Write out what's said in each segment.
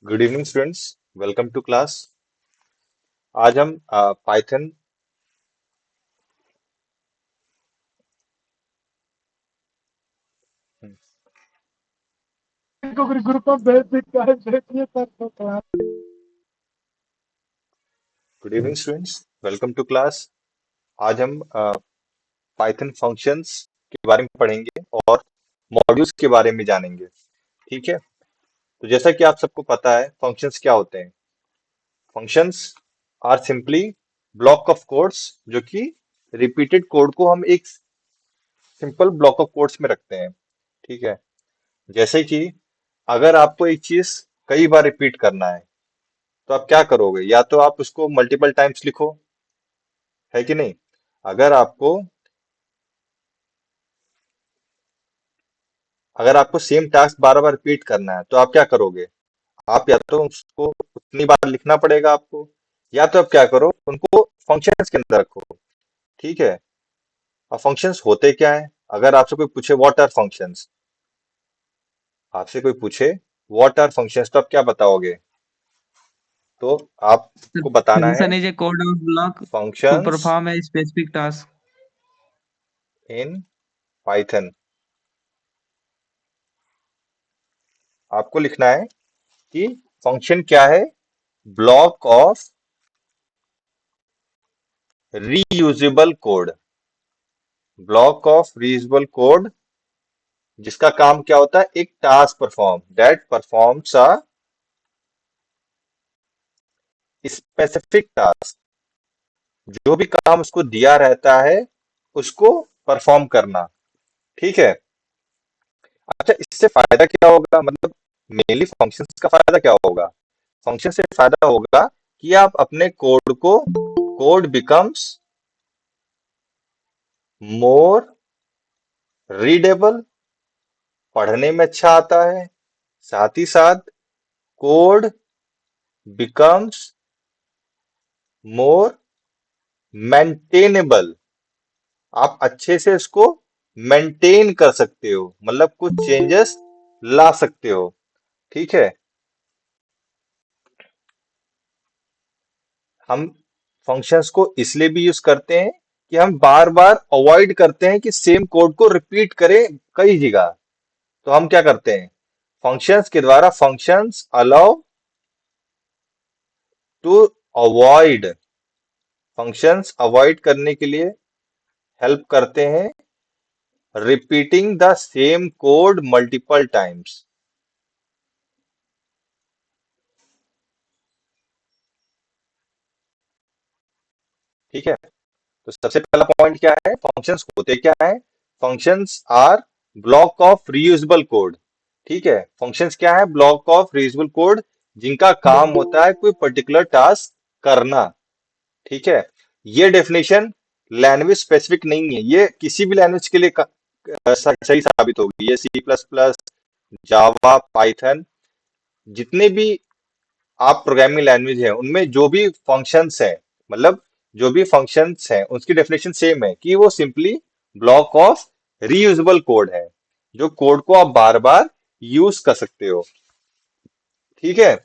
Good evening students. Welcome to class. आज हम Python. Group of basic guys देखिए sir तो class. Good evening students, welcome to class. आज हम Python functions के बारे में पढ़ेंगे और मॉड्यूल्स के बारे में जानेंगे। ठीक है। तो जैसा कि आप सबको पता है फंक्शंस क्या होते हैं। Functions are simply block of codes जो कि रिपीटेड कोड को हम एक सिंपल ब्लॉक ऑफ कोड्स में रखते हैं। ठीक है। जैसे कि अगर आपको एक चीज कई बार रिपीट करना है तो आप क्या करोगे, या तो आप उसको मल्टीपल टाइम्स लिखो, है कि नहीं। अगर आपको अगर आपको सेम टास्क बार बार रिपीट करना है तो आप क्या करोगे, आप या तो उसको उतनी बार लिखना पड़ेगा आपको, या तो आप क्या करो उनको फंक्शंस के अंदर रखो। ठीक है। अब फंक्शंस होते क्या है, अगर आपसे कोई पूछे व्हाट आर फंक्शंस, आपसे कोई पूछे व्हाट आर फंक्शंस तो आप क्या बताओगे। तो The आपको बताना है function is a code or block to functions perform a specific task. In Python. आपको लिखना है कि फंक्शन क्या है, block of reusable code. Block of reusable code जिसका काम क्या होता है, एक task perform that performs a specific task. जो भी काम उसको दिया रहता है उसको परफॉर्म करना। ठीक है। अच्छा, इससे फायदा क्या होगा, मतलब मेनली फंक्शंस का फायदा क्या होगा। फंक्शन से फायदा होगा कि आप अपने कोड बिकम्स मोर रीडेबल, पढ़ने में अच्छा आता है। साथ ही साथ कोड बिकम्स मोर मेंटेनेबल, आप अच्छे से इसको मेंटेन कर सकते हो, मतलब कुछ चेंजेस ला सकते हो। ठीक है। हम फंक्शंस को इसलिए भी यूज करते हैं कि हम बार बार अवॉइड करते हैं कि सेम कोड को रिपीट करें कई जगह। तो हम क्या करते हैं, फंक्शंस के द्वारा functions allow to avoid, functions avoid करने के लिए हेल्प करते हैं repeating the same code multiple times. ठीक है। तो सबसे पहला पॉइंट क्या है, फंक्शंस होते क्या है। Functions R block of reusable code. ठीक है। फंक्शंस क्या है, ब्लॉक ऑफ रीयूजेबल कोड जिनका काम होता है कोई पर्टिकुलर टास्क करना। ठीक है। ये डेफिनेशन लैंग्वेज स्पेसिफिक नहीं है, ये किसी भी लैंग्वेज के लिए सही साबित होगी। ये सी प्लस प्लस, जावा, पाइथन, जितने भी आप प्रोग्रामिंग लैंग्वेज है उनमें जो भी फंक्शंस है, मतलब जो भी फंक्शंस हैं उसकी डेफिनेशन सेम है कि वो simply block of reusable code है, जो कोड को आप बार बार यूज कर सकते हो। ठीक है।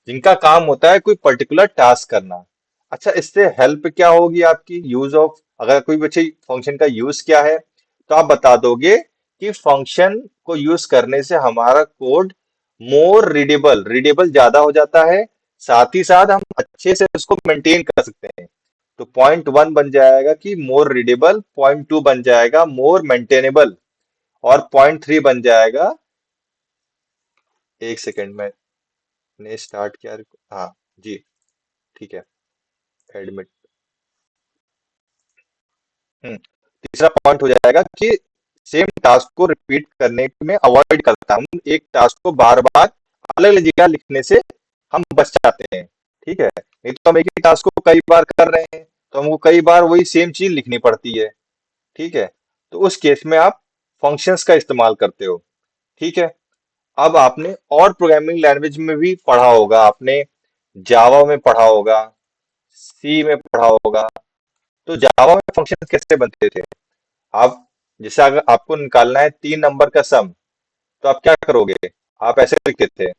जिनका काम होता है कोई पर्टिकुलर टास्क करना। अच्छा, इससे हेल्प क्या होगी आपकी, यूज ऑफ, अगर कोई बच्चे फंक्शन का यूज क्या है तो आप बता दोगे कि फंक्शन को यूज करने से हमारा कोड मोर रीडेबल, रीडेबल ज्यादा हो जाता है, साथ ही साथ हम अच्छे से उसको मेंटेन कर सकते हैं। तो पॉइंट वन बन जाएगा कि मोर रीडेबल, पॉइंट टू बन जाएगा मोर मेंटेनेबल, और पॉइंट थ्री बन जाएगा, एक सेकेंड में ने स्टार्ट किया। हाँ जी, ठीक है। एडमिट। तीसरा पॉइंट हो जाएगा कि सेम टास्क को रिपीट करने में अवॉइड करता हूं, एक टास्क को बार बार अलग अलग जगह लिखने से हम बच जाते हैं। ठीक है। नहीं तो हम एक ही टास्क को कई बार कर रहे हैं तो हमको कई बार वही सेम चीज लिखनी पड़ती है। ठीक है। तो उस केस में आप फंक्शंस का इस्तेमाल करते हो। ठीक है। अब आपने और प्रोग्रामिंग लैंग्वेज में भी पढ़ा होगा, आपने जावा में पढ़ा होगा, सी में पढ़ा होगा। तो जावा में फंक्शन कैसे बनते थे। आप, जैसे अगर आपको निकालना है 3 नंबर का सम तो आप क्या करोगे, आप ऐसे लिखते थे,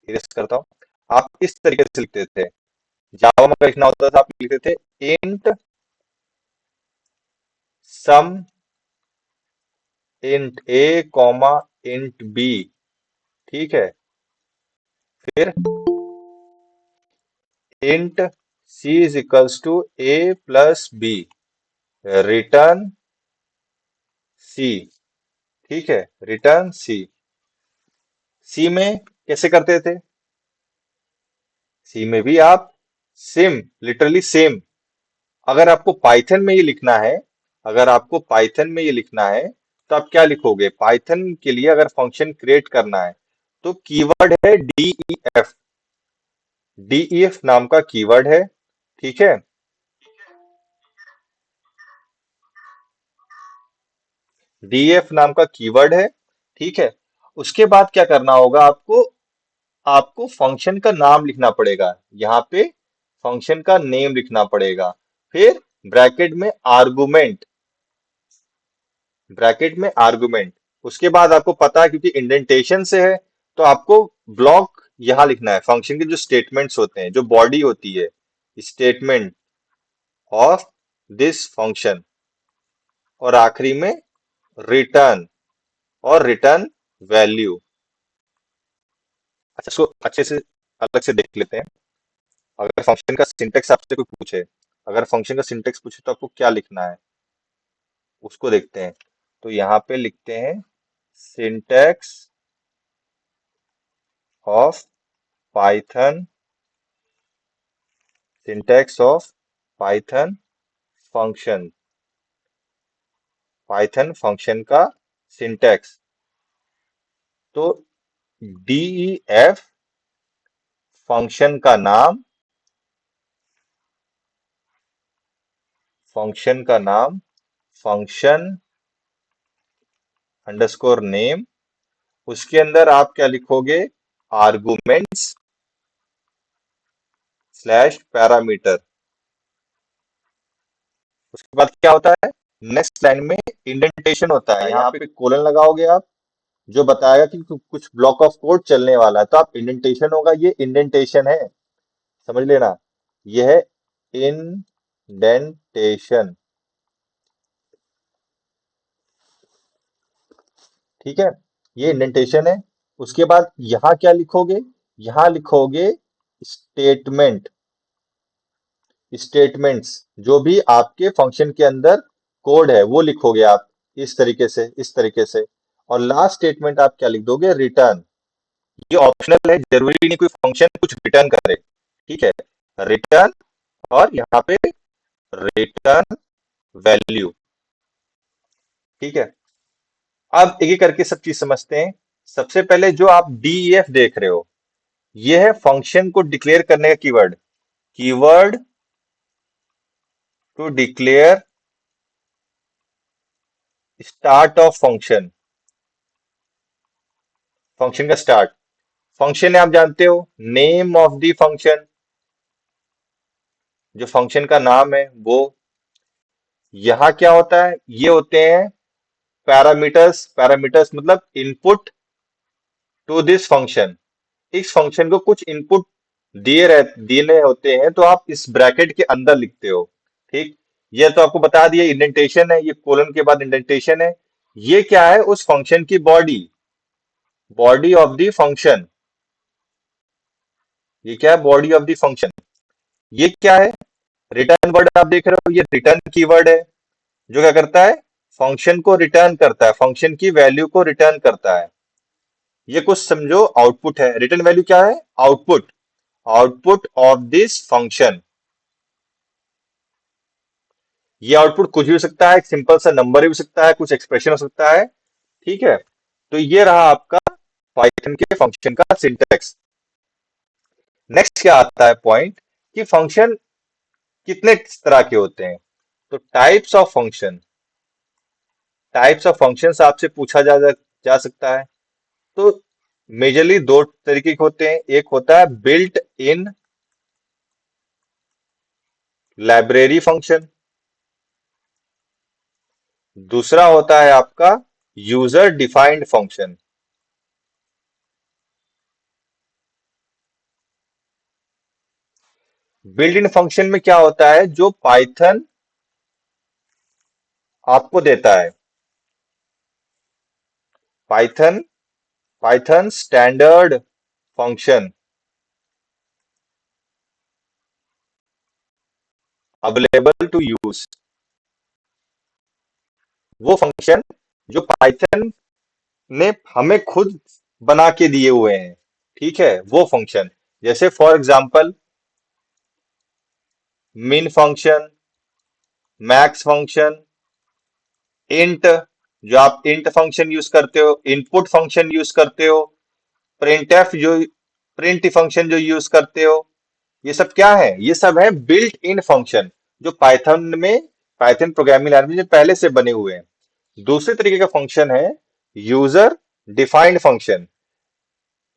इरेज करता हूँ। आप इस तरीके से लिखते थे। जावा में अगर लिखना होता था आप लिखते थे int sum int a comma int b, ठीक है। फिर int c is equals to a plus b, return c, ठीक है, रिटर्न सी। सी में कैसे करते थे? सी में भी आप सेम, लिटरली सेम। अगर आपको पाइथन में ये लिखना है, अगर आपको पाइथन में ये लिखना है तो आप क्या लिखोगे? पाइथन के लिए अगर फंक्शन क्रिएट करना है तो कीवर्ड है डीईएफ। डीईएफ नाम का कीवर्ड है, ठीक है। डीईएफ नाम का कीवर्ड है, ठीक है। उसके बाद क्या करना होगा आपको? आपको फंक्शन का नाम लिखना पड़ेगा, यहाँ पे फंक्शन का नेम लिखना पड़ेगा। फिर ब्रैकेट में आर्गुमेंट, ब्रैकेट में आर्गुमेंट। उसके बाद आपको पता है क्योंकि इंडेंटेशन से है तो आपको ब्लॉक यहां लिखना है। फंक्शन के जो स्टेटमेंट्स होते हैं, जो बॉडी होती है, स्टेटमेंट ऑफ दिस फंक्शन, और आखिरी में रिटर्न और रिटर्न वैल्यू। अच्छा, इसको अच्छे से अलग से देख लेते हैं। अगर फंक्शन का सिंटेक्स आपसे कोई पूछे, अगर फंक्शन का सिंटेक्स पूछे तो आपको क्या लिखना है उसको देखते हैं। तो यहाँ पे लिखते हैं syntax of Python, syntax of Python function, Python function का सिंटेक्स। तो डीईएफ फंक्शन का नाम, फंक्शन का नाम, फंक्शन अंडरस्कोर नेम, उसके अंदर आप क्या लिखोगे? Arguments slash parameter. उसके बाद क्या होता है? नेक्स्ट लाइन में इंडेंटेशन होता है, यहाँ पे कोलन लगाओगे आप, जो बताएगा कि कुछ ब्लॉक ऑफ कोड चलने वाला है। तो आप इंडेंटेशन होगा, ये इंडेंटेशन है, समझ लेना, यह है इंडेंटेशन, ठीक है, ये इंडेंटेशन है। उसके बाद यहां क्या लिखोगे? यहां लिखोगे स्टेटमेंट, स्टेटमेंट्स, जो भी आपके फंक्शन के अंदर कोड है वो लिखोगे आप इस तरीके से, इस तरीके से। और लास्ट स्टेटमेंट आप क्या लिख दोगे? रिटर्न। ये ऑप्शनल है, जरूरी नहीं कोई फंक्शन कुछ रिटर्न करे, ठीक है। रिटर्न और यहाँ पे रिटर्न वैल्यू, ठीक है। अब एक एक करके सब चीज समझते हैं। सबसे पहले जो आप डीईएफ देख रहे हो, यह है फंक्शन को डिक्लेयर करने का keyword, keyword to declare start of function, function का स्टार्ट। फंक्शन है आप जानते हो, नेम ऑफ द फंक्शन, जो फंक्शन का नाम है वो। यहां क्या होता है? ये होते हैं पैरामीटर्स, पैरामीटर्स मतलब इनपुट टू दिस फंक्शन। इस फंक्शन को कुछ इनपुट देने होते हैं तो आप इस ब्रैकेट के अंदर लिखते हो, ठीक। ये तो आपको बता दिया, इंडेंटेशन है, ये कोलन के बाद इंडेंटेशन है। ये क्या है? उस फंक्शन की body, body of the function. ये क्या है? Body of the function. ये क्या है? रिटर्न वर्ड आप देख रहे हो, ये रिटर्न कीवर्ड है, जो क्या करता है? फंक्शन को रिटर्न करता है, फंक्शन की वैल्यू को रिटर्न करता है। ये कुछ समझो आउटपुट है। रिटर्न वैल्यू क्या है? Output, output of this function. ये आउटपुट कुछ भी हो सकता है, एक सिंपल सा नंबर भी हो सकता है, कुछ एक्सप्रेशन हो सकता है, ठीक है। तो ये रहा आपका पाइथन के फंक्शन का सिंटेक्स। नेक्स्ट क्या आता है पॉइंट, कि फंक्शन कितने तरह के होते हैं। तो types of function, types of functions आपसे पूछा जा सकता है। तो मेजरली दो तरीके के होते हैं। एक होता है बिल्ट इन लाइब्रेरी फंक्शन, दूसरा होता है आपका user defined function. Built in function में क्या होता है, जो पाइथन आपको देता है, Python Python standard function available to use, वो फंक्शन जो पाइथन ने हमें खुद बना के दिए हुए हैं, ठीक है, वो फंक्शन। जैसे फॉर एग्जांपल मिन फंक्शन, मैक्स फंक्शन, इंट, जो आप इंट फंक्शन यूज करते हो, इनपुट फंक्शन यूज करते हो, प्रिंटफ जो प्रिंट फंक्शन जो यूज करते हो, ये सब क्या है, ये सब है बिल्ट इन फंक्शन, जो पाइथन प्रोग्रामिंग लैंग्वेज में पहले से बने हुए हैं। दूसरे तरीके का फंक्शन है यूजर डिफाइंड फंक्शन।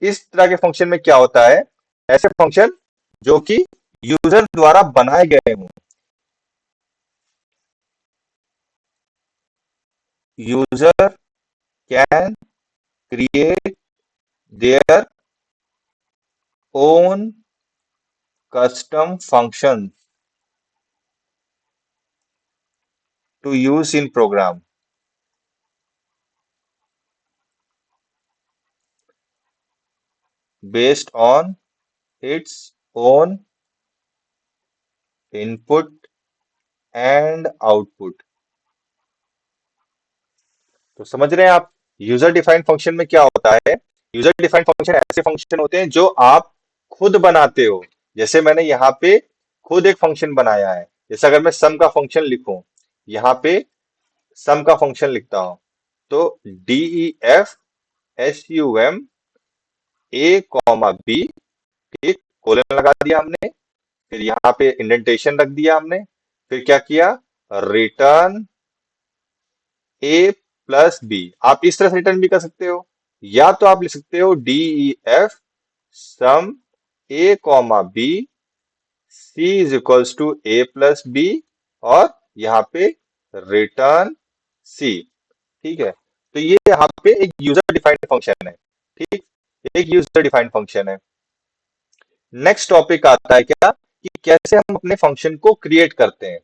इस तरह के फंक्शन में क्या होता है, ऐसे फंक्शन जो कि यूजर द्वारा बनाए गए हों। User can create their own custom function to use in program based on its own input and output। तो समझ रहे हैं आप, यूजर डिफाइंड फंक्शन में क्या होता है, यूजर डिफाइंड फंक्शन ऐसे फंक्शन होते हैं जो आप खुद बनाते हो। जैसे मैंने यहाँ पे खुद एक फंक्शन बनाया है, जैसे अगर मैं सम का फंक्शन लिखूं, यहाँ पे सम का फंक्शन लिखता हूं, तो DEF SUM A, ठीक, कोलन लगा दिया हमने, फिर यहाँ पे इंडेंटेशन रख दिया हमने, फिर क्या किया, रिटर्न A+B। आप इस तरह से रिटर्न भी कर सकते हो, या तो आप लिख सकते हो DEF SUM A, C is equals to A+B, और यहाँ पे रिटर्न C। ठीक है, तो ये यहाँ पे एक यूजर डिफाइंड फंक्शन है, ठीक, एक यूजर डिफाइंड फंक्शन है। नेक्स्ट टॉपिक आता है क्या, कि कैसे हम अपने फंक्शन को क्रिएट करते हैं,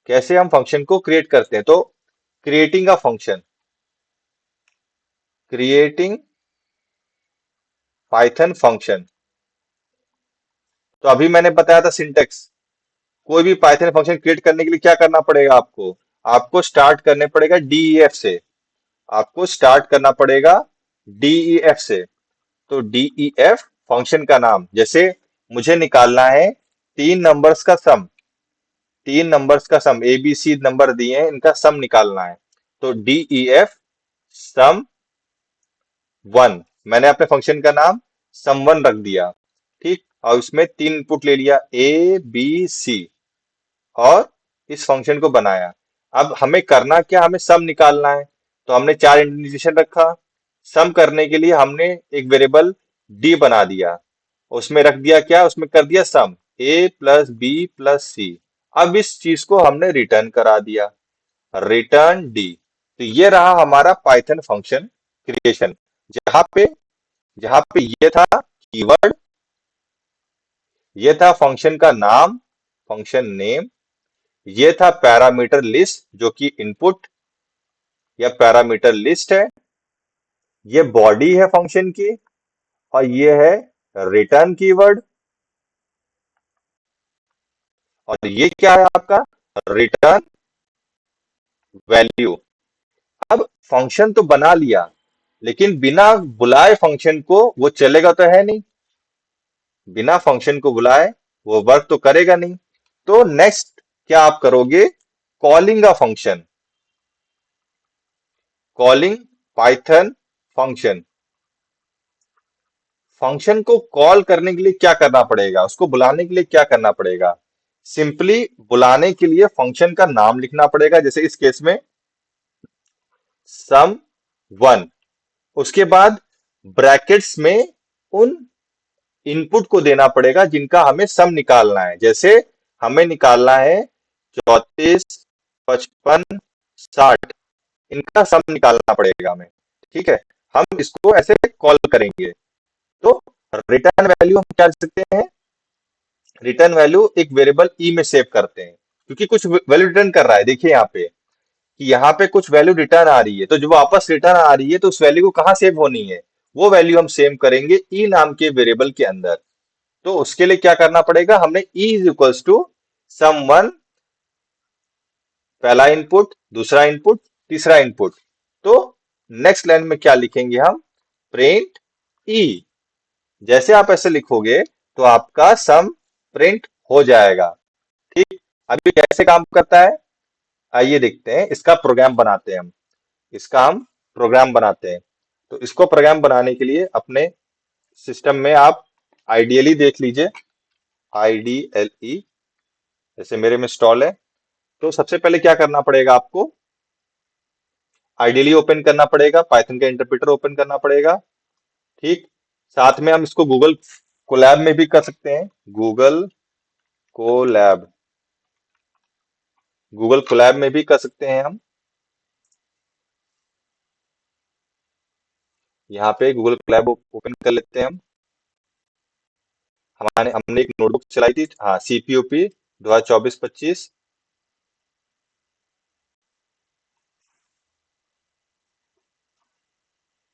कैसे हम फंक्शन को क्रिएट करते हैं। तो creating a function, creating Python function. तो अभी मैंने बताया था सिंटेक्स, कोई भी पाइथन फंक्शन क्रिएट करने के लिए क्या करना पड़ेगा आपको, आपको स्टार्ट करने पड़ेगा डीईएफ से, आपको स्टार्ट करना पड़ेगा डीईएफ से। तो डीईएफ फंक्शन का नाम, जैसे मुझे निकालना है 3 नंबर्स का सम, 3 नंबर्स का सम, ए बी सी नंबर दिए हैं, इनका सम निकालना है, तो डीईएफ सम 1, मैंने अपने फंक्शन का नाम सम 1 रख दिया, ठीक, और इसमें 3 इनपुट ले लिया ए बी सी, और इस फंक्शन को बनाया। अब हमें करना क्या, हमें सम निकालना है, तो हमने 4 इंडेंटेशन रखा, सम करने के लिए हमने एक वेरिएबल डी बना दिया, उसमें रख दिया क्या, उसमें कर दिया सम A+B+C। अब इस चीज को हमने रिटर्न करा दिया, रिटर्न डी। तो ये रहा हमारा पाइथन फंक्शन क्रिएशन, जहां पे जहां पे ये था कीवर्ड, ये था फंक्शन का नाम, फंक्शन नेम, ये था पैरामीटर लिस्ट जो कि इनपुट या पैरामीटर लिस्ट है, ये बॉडी है फंक्शन की, और ये है रिटर्न कीवर्ड, और ये क्या है आपका, रिटर्न वैल्यू। अब फंक्शन तो बना लिया, लेकिन बिना बुलाए फंक्शन को वो चलेगा तो है नहीं, बिना फंक्शन को बुलाए वो वर्क तो करेगा नहीं। तो नेक्स्ट क्या आप करोगे, calling a function, calling Python function. Function को कॉल करने के लिए क्या करना पड़ेगा, उसको बुलाने के लिए क्या करना पड़ेगा, सिंपली बुलाने के लिए फंक्शन का नाम लिखना पड़ेगा, जैसे इस केस में सम 1, उसके बाद ब्रैकेट्स में उन इनपुट को देना पड़ेगा जिनका हमें सम निकालना है, जैसे हमें निकालना है 34, 55, 60, इनका सम निकालना पड़ेगा हमें, ठीक है, हम इसको ऐसे कॉल करेंगे। तो रिटर्न वैल्यू हम क्या लिख सकते हैं, रिटर्न वैल्यू एक वेरिएबल ई में सेव करते हैं, क्योंकि कुछ वैल्यू रिटर्न कर रहा है। देखिए यहाँ पे कि यहाँ पे कुछ वैल्यू रिटर्न आ रही है, तो जो वापस रिटर्न आ रही है तो उस वैल्यू को कहाँ सेव होनी है, वो वैल्यू हम सेव करेंगे ई नाम के वेरिएबल के अंदर। तो उसके लिए क्या करना पड़ेगा, हमने E is equals to sum one, पहला इनपुट, दूसरा इनपुट, तीसरा इनपुट। तो नेक्स्ट लाइन में क्या लिखेंगे हम, प्रिंट ई। जैसे आप ऐसे लिखोगे तो आपका सम प्रिंट हो जाएगा। ठीक, अभी कैसे काम करता है, आइए देखते हैं। इसका प्रोग्राम बनाते हैं हम, इसका हम प्रोग्राम बनाते हैं। तो इसको प्रोग्राम बनाने के लिए अपने सिस्टम में आप आइडियली देख लीजिए, IDLE जैसे मेरे में इंस्टॉल है। तो सबसे पहले क्या करना पड़ेगा आपको, आइडियली ओपन करना पड़ेगा, पाइथन का इंटरप्रेटर ओपन करना पड़ेगा। ठीक, साथ में हम इसको गूगल कोलैब में भी कर सकते हैं, गूगल कोलैब, गूगल कोलैब में भी कर सकते हैं हम। यहाँ पे गूगल कोलैब ओपन कर लेते हैं हम। हमारे हमने एक नोटबुक चलाई थी, हाँ, CPOP 2024-25।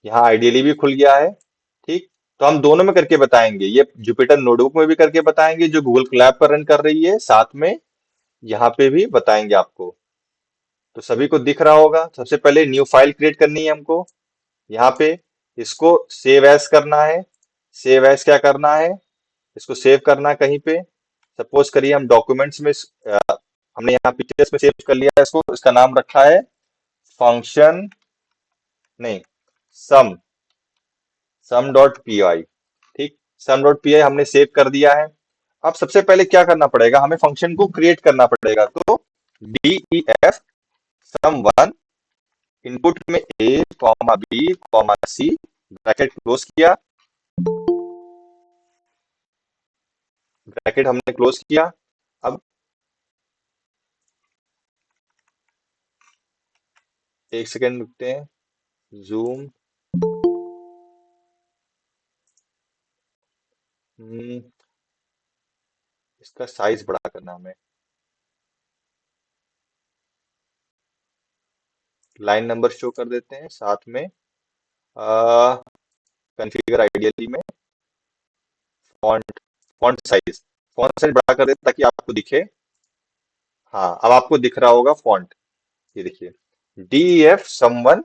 यहाँ आइडियली भी खुल गया है। ठीक, तो हम दोनों में करके बताएंगे, ये जुपिटर नोटबुक में भी करके बताएंगे जो गूगल कोलैब पर रन कर रही है, साथ में यहाँ पे भी बताएंगे आपको। तो सभी को दिख रहा होगा। सबसे पहले न्यू फाइल क्रिएट करनी है हमको, यहाँ पे इसको सेव एज करना है। सेव एज क्या करना है, इसको सेव करना है कहीं पे। सपोज करिए हम डॉक्यूमेंट्स में हमने यहाँ पिक्चर्स में सेव कर लिया है इसको, इसका नाम रखा है फंक्शन, नहीं, सम, सम डॉट पी आई। ठीक, सम डॉट पी आई हमने सेव कर दिया है। अब सबसे पहले क्या करना पड़ेगा, हमें फंक्शन को क्रिएट करना पड़ेगा। तो DEF सम वन, इनपुट में ए कॉमा बी कॉमा सी, ब्रैकेट क्लोज किया, ब्रैकेट हमने क्लोज किया। अब एक सेकेंड रुकते हैं, जूम, इसका साइज बड़ा करना हमें, लाइन नंबर शो कर देते हैं साथ में, कॉन्फ़िगर आइडियली में फॉन्ट, फॉन्ट साइज बड़ा कर देते ताकि आपको दिखे। हाँ, अब आपको दिख रहा होगा फॉन्ट, ये देखिए, DEF someone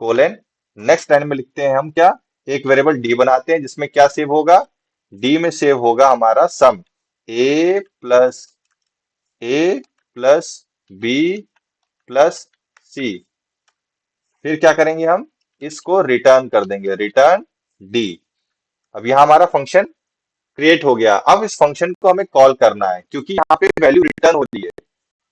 colon. Next line में लिखते हैं हम क्या, एक वेरिएबल डी बनाते हैं जिसमें क्या सेव होगा, डी में सेव होगा हमारा सम, ए प्लस ए प्लस बी प्लस सी। फिर क्या करेंगे हम, इसको रिटर्न कर देंगे, रिटर्न डी। अब यहाँ हमारा फंक्शन क्रिएट हो गया। अब इस फंक्शन को हमें कॉल करना है, क्योंकि यहाँ पे वैल्यू रिटर्न होती है,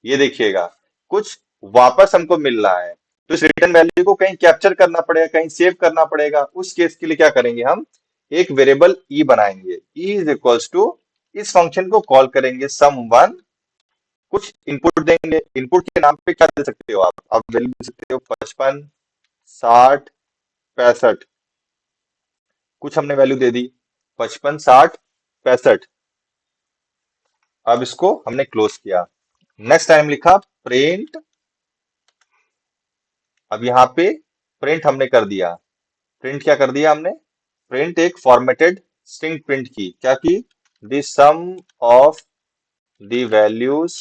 ये देखिएगा, कुछ वापस हमको मिल रहा है। तो इस रिटर्न वैल्यू को कहीं कैप्चर करना पड़ेगा, कहीं सेव करना पड़ेगा। उस केस के लिए क्या करेंगे, हम एक वेरिएबल ई बनाएंगे, ई इज इक्वल्स टू, इस फंक्शन को कॉल करेंगे सम वन, कुछ इनपुट देंगे। इनपुट के नाम पे क्या दे सकते हो आप वैल्यू दे सकते हो 55, 60, 65। कुछ हमने वैल्यू दे दी 55, 60, 65। अब इसको हमने क्लोज किया। नेक्स्ट टाइम लिखा प्रिंट, अब यहाँ पे प्रिंट हमने कर दिया। प्रिंट क्या कर दिया हमने, प्रिंट एक फॉर्मेटेड स्ट्रिंग प्रिंट की, क्या की, the sum of the values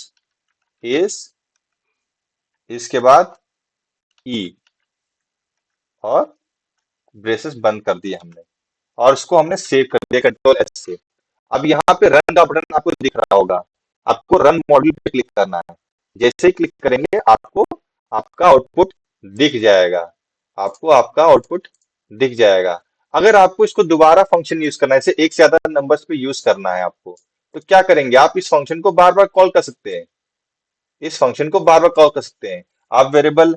is, इसके बाद ई, और ब्रेसेस बंद कर दिए हमने, और इसको हमने सेव कर दिया Ctrl+S से। अब यहाँ पे रन का बटन आपको दिख रहा होगा, आपको रन मॉड्यूल पे क्लिक करना है। जैसे ही क्लिक करेंगे आपको आपका आउटपुट दिख जाएगा, आपको आपका आउटपुट दिख जाएगा। अगर आपको इसको दोबारा फंक्शन यूज करना है, जैसे एक से ज्यादा नंबर्स पे यूज करना है आपको, तो क्या करेंगे, आप इस फंक्शन को बार बार कॉल कर सकते हैं, इस फंक्शन को बार बार कॉल कर सकते हैं। आप वेरिएबल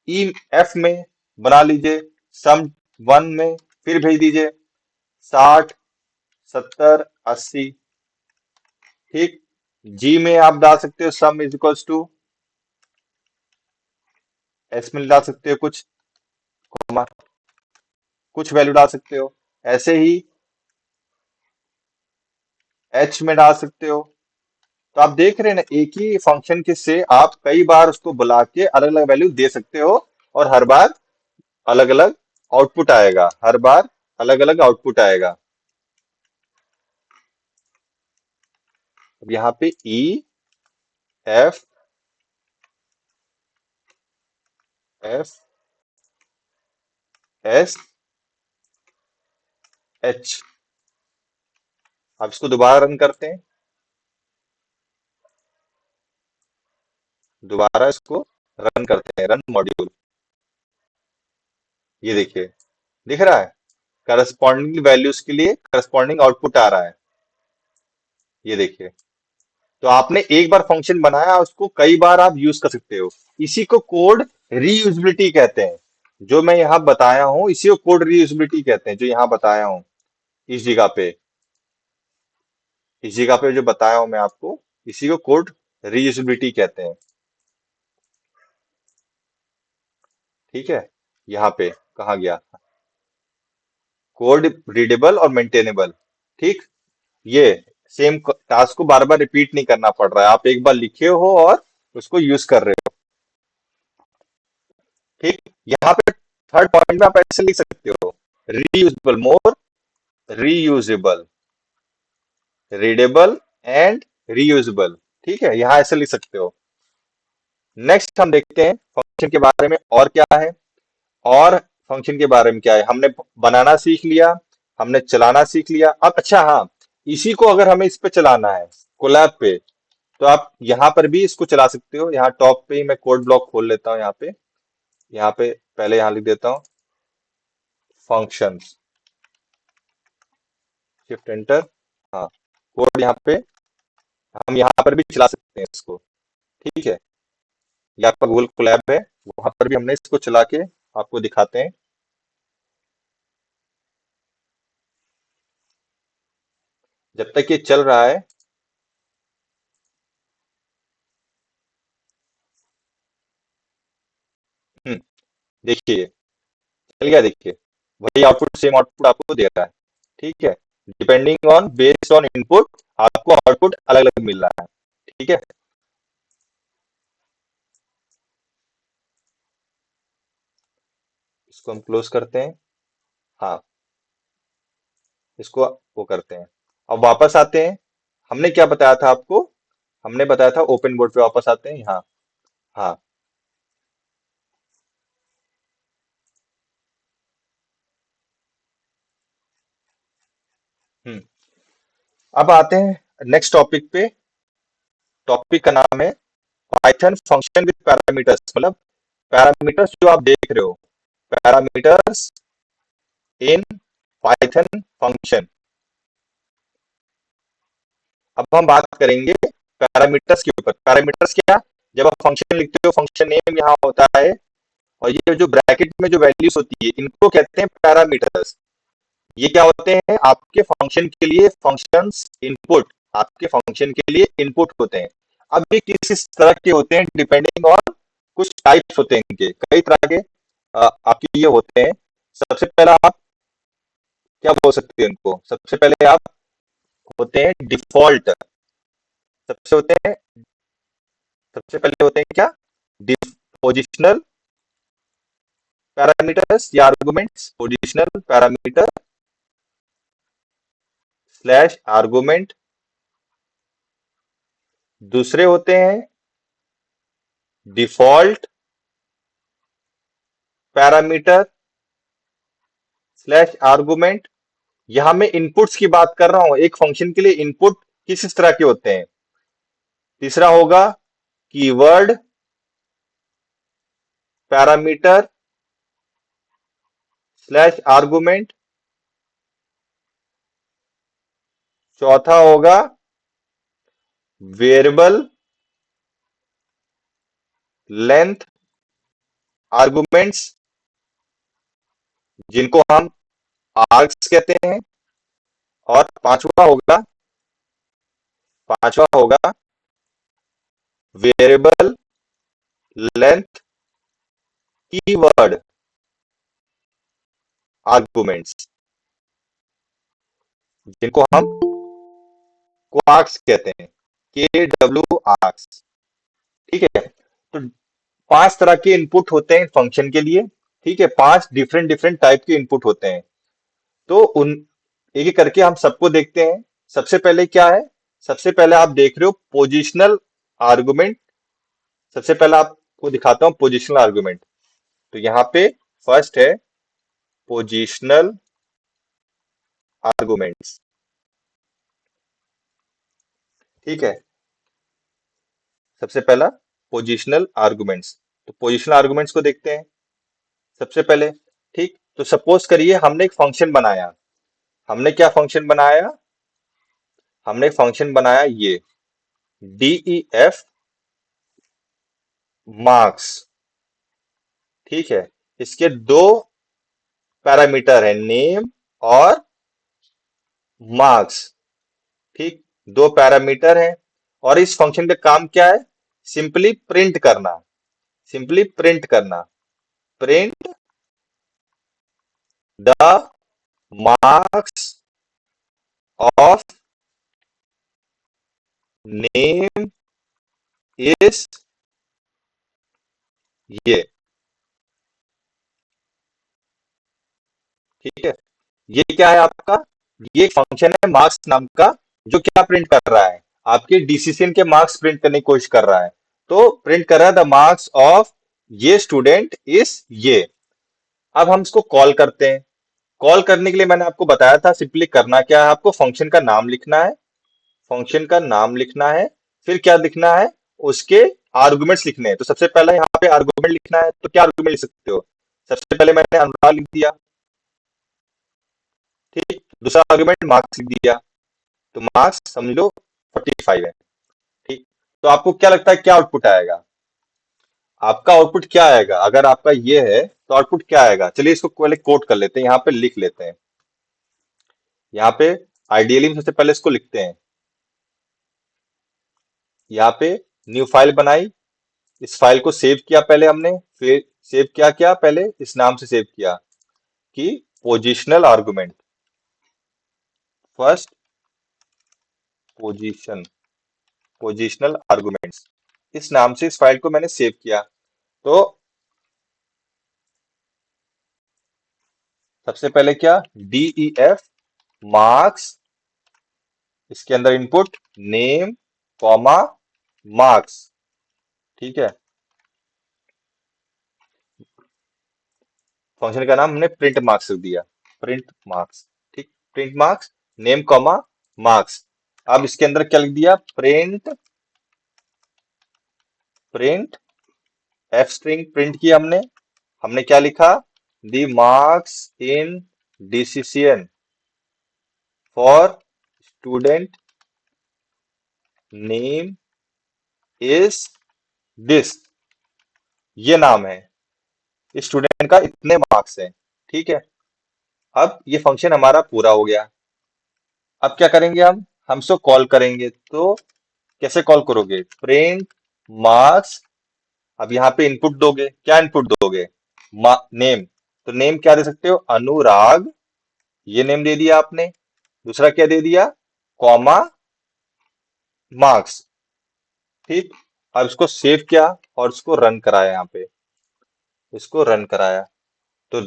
ई एफ में बना लीजिए, सम वन में फिर भेज दीजिए 60, 70, 80। ठीक, जी में आप डाल सकते हो sum is equals to, S में डाल सकते हो कुछ कॉमा, कुछ वैल्यू डाल सकते हो। ऐसे ही एच में डाल सकते हो। तो आप देख रहे हैं ना, एक ही फंक्शन के से आप कई बार उसको बुला के अलग अलग वैल्यू दे सकते हो, और हर बार अलग अलग आउटपुट आएगा, हर बार अलग अलग आउटपुट आएगा। अब यहाँ पे E F F S H, अब इसको दोबारा रन करते हैं, दोबारा इसको रन करते हैं, रन मॉड्यूल। ये देखिए, दिख रहा है, करस्पॉन्डिंग वैल्यूज के लिए करस्पॉन्डिंग आउटपुट आ रहा है। ये देखिए, तो आपने एक बार फंक्शन बनाया, उसको कई बार आप यूज कर सकते हो। इसी को कोड रीयूजेबिलिटी कहते हैं। जो मैं यहाँ बताया हूँ, इसी को कोड रीयूजेबिलिटी कहते हैं, जो यहाँ बताया हूँ इस जगह पे, इस जगह पे जो बताया हूँ मैं आपको, इसी को कोड रीयूजेबिलिटी कहते हैं। ठीक है, यहाँ पे कहा गया कोड रीडेबल और मेंटेनेबल। ठीक, ये सेम टास्क को बार बार रिपीट नहीं करना पड़ रहा है, आप एक बार लिखे हो और उसको यूज कर रहे हो। ठीक, यहाँ पे थर्ड पॉइंट में आप ऐसे लिख सकते हो, reusable, more reusable, readable and reusable. ठीक है, यहाँ ऐसे लिख सकते हो। नेक्स्ट हम देखते हैं फंक्शन के बारे में और क्या है। और फंक्शन के बारे में क्या है, हमने बनाना सीख लिया, हमने चलाना सीख लिया। अब अच्छा हाँ, इसी को अगर हमें इस पे चलाना है, कोलैब पे, तो आप यहाँ पर भी इसको चला सकते हो। यहाँ टॉप पे ही मैं कोड ब्लॉक खोल लेता हूँ, यहाँ पे पहले यहाँ लिख देता हूँ फंक्शंस, शिफ्ट एंटर। हाँ, कोड यहाँ पे हम यहाँ पर भी चला सकते हैं इसको। ठीक है, ये आपका गूगल कोलैब है, वहां पर भी हमने इसको चला के आपको दिखाते हैं। जब तक ये चल रहा है, देखिए चल गया, देखिए वही आउटपुट, सेम आउटपुट आपको दे रहा है। ठीक है, depending on, based on input, आपको आउटपुट अलग अलग मिल रहा है। ठीक है, इसको हम क्लोज करते हैं। हाँ, इसको वो करते हैं। अब वापस आते हैं, हमने क्या बताया था आपको, हमने बताया था ओपन बोर्ड पे वापस आते हैं यहाँ। हाँ, हम्म, अब आते हैं नेक्स्ट टॉपिक पे। टॉपिक का नाम है पाइथन फंक्शन विद पैरामीटर्स, मतलब पैरामीटर्स जो आप देख रहे हो, पैरामीटर्स इन पाइथन फंक्शन। अब हम बात करेंगे पैरामीटर्स के ऊपर। पैरामीटर्स क्या, जब आप फंक्शन लिखते हो, फंक्शन नेम यहाँ होता है, और ये जो ब्रैकेट में जो वैल्यूज होती है, इनको कहते हैं पैरामीटर्स। ये क्या होते हैं, आपके फंक्शन के लिए फंक्शंस इनपुट, आपके फंक्शन के लिए इनपुट होते हैं। अब ये किस तरह के होते हैं, डिपेंडिंग ऑन, कुछ टाइप्स होते हैं इनके, कई तरह के आपके ये होते हैं। सबसे पहला आप क्या बोल सकते हैं इनको, सबसे पहले आप होते हैं डिफॉल्ट। सबसे होते हैं, सबसे पहले होते हैं क्या, पोजिशनल पैरामीटर्स या arguments, positional parameter slash argument. दूसरे होते हैं डिफॉल्ट पैरामीटर स्लैश आर्गुमेंट। यहां मैं इनपुट्स की बात कर रहा हूं, एक फंक्शन के लिए इनपुट किस तरह के होते हैं। तीसरा होगा कीवर्ड पैरामीटर स्लैश आर्गुमेंट। चौथा होगा वेरिएबल लेंथ आर्गुमेंट्स, जिनको हम आर्ग्स कहते हैं। और पांचवा होगा वेरिएबल लेंथ कीवर्ड आर्गुमेंट्स, जिनको हम को आर्क्स कहते हैं, KW आर्क्स। ठीक है, तो 5 तरह के इनपुट होते हैं फंक्शन के लिए। ठीक है, 5 डिफरेंट डिफरेंट टाइप के इनपुट होते हैं। तो उन एक एक करके हम सबको देखते हैं। सबसे पहले क्या है, सबसे पहले आप देख रहे हो पोजिशनल आर्गुमेंट। सबसे पहले आपको दिखाता हूं पोजिशनल आर्गुमेंट। तो यहाँ पे फर्स्ट है पोजिशनल आर्गुमेंट्स। ठीक है, सबसे पहला पोजिशनल आर्गुमेंट्स। तो पोजिशनल आर्गुमेंट्स को देखते हैं सबसे पहले। ठीक, तो सपोज करिए हमने एक फंक्शन बनाया। हमने क्या फंक्शन बनाया, हमने एक फंक्शन बनाया ये DEF मार्क्स। ठीक है, इसके दो पैरामीटर है, नेम और मार्क्स। ठीक, दो पैरामीटर है। और इस फंक्शन का काम क्या है, सिंपली प्रिंट करना। सिंपली प्रिंट करना, print the marks of name is ये। ठीक है, ये क्या है आपका, ये एक फंक्शन है मार्क्स नाम का, जो क्या प्रिंट कर रहा है, आपके डिसीजन के मार्क्स प्रिंट करने की कोशिश कर रहा है। तो प्रिंट कर रहा है द मार्क्स ऑफ ये स्टूडेंट इज ये। अब हम इसको कॉल करते हैं। कॉल करने के लिए मैंने आपको बताया था सिंपली करना क्या है, आपको फंक्शन का नाम लिखना है। फंक्शन का नाम लिखना है, फिर क्या लिखना है, उसके आर्गुमेंट्स लिखने हैं। तो सबसे पहले यहाँ पे आर्गुमेंट लिखना है, तो क्या आर्गुमेंट लिख सकते हो, सबसे पहले मैंने अनुराग लिख दिया। ठीक, दूसरा आर्गुमेंट मार्क्स लिख दिया। तो मार्क्स समझ लो 45 है। ठीक, तो आपको क्या लगता है क्या आउटपुट आएगा, आपका आउटपुट क्या आएगा, अगर आपका ये है तो आउटपुट क्या आएगा। चलिए इसको पहले कोड कर लेते हैं, यहाँ पे लिख लेते हैं। यहाँ पे आइडियली सबसे पहले इसको लिखते हैं। यहाँ पे न्यू फाइल बनाई, इस फाइल को सेव किया पहले हमने, फिर सेव क्या किया, पहले इस नाम से सेव किया कि positional argument, first position, positional arguments, इस नाम से इस फाइल को मैंने सेव किया। तो सबसे पहले क्या, DEF मार्क्स, इसके अंदर इनपुट नेम कॉमा मार्क्स। ठीक है, फंक्शन का नाम हमने प्रिंट मार्क्स रख दिया, प्रिंट मार्क्स। ठीक, print marks name comma marks. अब इसके अंदर क्या लिख दिया, print, print F string print किया हमने। हमने क्या लिखा, the marks in decision for student name is this, ये नाम है, स्टूडेंट का इतने मार्क्स हैं। ठीक है, अब ये फंक्शन हमारा पूरा हो गया। अब क्या करेंगे हम इसको कॉल करेंगे। तो कैसे कॉल करोगे, प्रिंट मार्क्स। अब यहाँ पे इनपुट दोगे, क्या इनपुट दोगे, नेम। तो नेम क्या दे सकते हो, अनुराग, ये नेम दे दिया आपने। दूसरा क्या दे दिया, कॉमा मार्क्स। ठीक, अब इसको सेव किया और इसको रन कराया, यहाँ पे इसको रन कराया। तो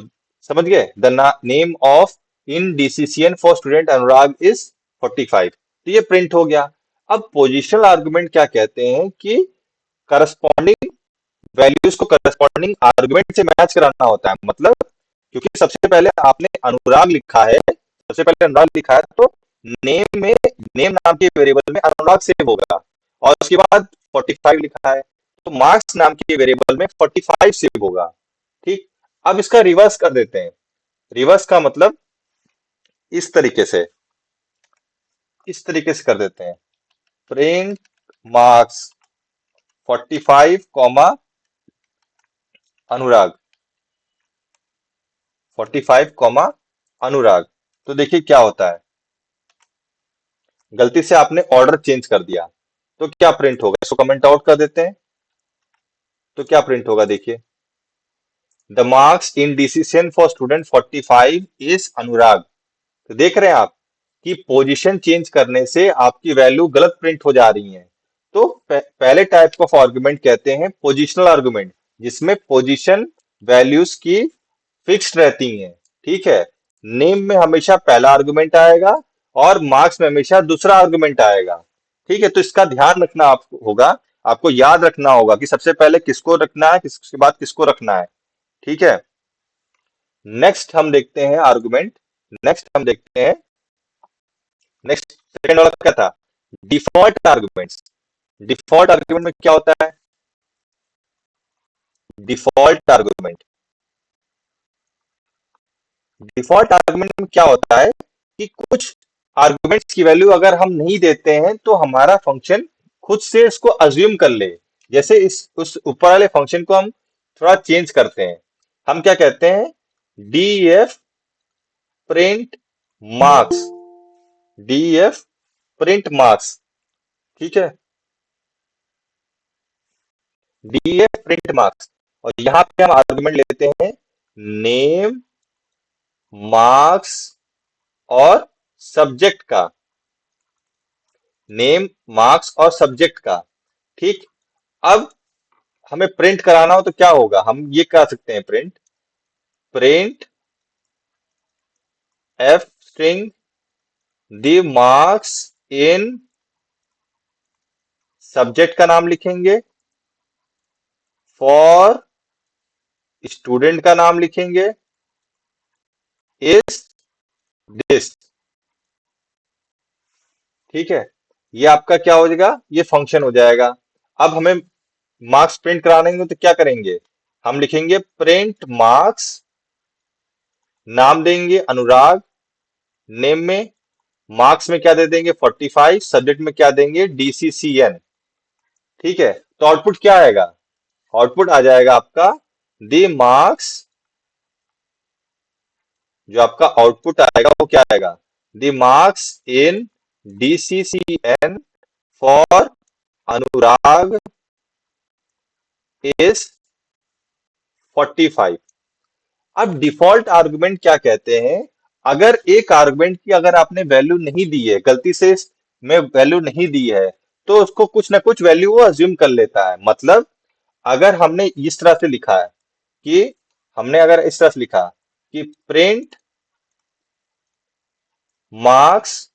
समझ गए, the name of in decision for student Anurag is 45। तो ये प्रिंट हो गया। अब पोजिशनल आर्गुमेंट क्या कहते हैं कि करस्पॉन्डिंग वैल्यूज को करस्पॉन्डिंग आर्गुमेंट से मैच कराना होता है। मतलब क्योंकि सबसे पहले आपने अनुराग लिखा है, सबसे पहले अनुराग लिखा है, तो नेम में, नेम नाम के वेरिएबल में अनुराग सेव होगा, और उसके बाद 45 लिखा है तो मार्क्स नाम के वेरिएबल में 45 सेव होगा। ठीक, अब इसका रिवर्स कर देते हैं। रिवर्स का मतलब इस तरीके से, इस तरीके से कर देते हैं, प्रिंट मार्क्स 45 कॉमा अनुराग, 45 कॉमा अनुराग। तो देखिए क्या होता है, गलती से आपने ऑर्डर चेंज कर दिया तो क्या प्रिंट होगा, इसको कमेंट आउट कर देते हैं। तो क्या प्रिंट होगा देखिए, the marks in decision for student 45 is Anurag. तो देख रहे हैं आप, कि पोजीशन चेंज करने से आपकी वैल्यू गलत प्रिंट हो जा रही है, तो पहले टाइप ऑफ आर्गुमेंट कहते हैं पोजिशनल आर्गुमेंट, जिसमें पोजीशन वैल्यूज की फिक्स्ड रहती हैं। ठीक है, नेम में हमेशा पहला आर्गुमेंट आएगा और मार्क्स में हमेशा दूसरा आर्गुमेंट आएगा। ठीक है, तो इसका ध्यान रखना आपको होगा, आपको याद रखना होगा कि सबसे पहले किसको रखना है, किसके बाद किसको रखना है। ठीक है, नेक्स्ट हम देखते हैं आर्गुमेंट। नेक्स्ट हम देखते हैं, नेक्स्ट सेकंड वाला क्या था, डिफॉल्ट आर्गुमेंट्स। डिफॉल्ट आर्गुमेंट में क्या होता है, डिफॉल्ट आर्गुमेंट, डिफॉल्ट आर्गुमेंट में क्या होता है कि कुछ आर्गुमेंट्स की वैल्यू अगर हम नहीं देते हैं तो हमारा फंक्शन खुद से इसको अज्यूम कर ले। जैसे इस उस ऊपर वाले फंक्शन को हम थोड़ा चेंज करते हैं, हम क्या कहते हैं, DF print marks, DF print marks. ठीक है, डीएफ प्रिंट मार्क्स, और यहां पे हम आर्गुमेंट लेते हैं नेम, मार्क्स और सब्जेक्ट का, नेम, मार्क्स और सब्जेक्ट का। ठीक, अब हमें प्रिंट कराना हो तो क्या होगा, हम ये कर सकते हैं, print, print F string the marks in, subject का नाम लिखेंगे, फॉर स्टूडेंट का नाम लिखेंगे, इज दिस। ठीक है, ये आपका क्या हो जाएगा, ये फंक्शन हो जाएगा। अब हमें मार्क्स प्रिंट कराने हैं तो क्या करेंगे, हम लिखेंगे प्रिंट मार्क्स, नाम देंगे अनुराग, नेम में, मार्क्स में क्या दे देंगे 45, सब्जेक्ट में क्या देंगे DCCN। ठीक है, तो आउटपुट क्या आएगा, आउटपुट आ जाएगा आपका द मार्क्स, जो आपका आउटपुट आएगा वो क्या आएगा, the marks in DCCN for Anurag is 45। अब डिफॉल्ट आर्गुमेंट क्या कहते हैं, अगर एक आर्गुमेंट की अगर आपने वैल्यू नहीं दी है, गलती से में वैल्यू नहीं दी है, तो उसको कुछ ना कुछ वैल्यू वो अज्यूम कर लेता है। मतलब अगर हमने इस तरह से लिखा है कि, हमने अगर इस तरह से लिखा कि प्रिंट मार्क्स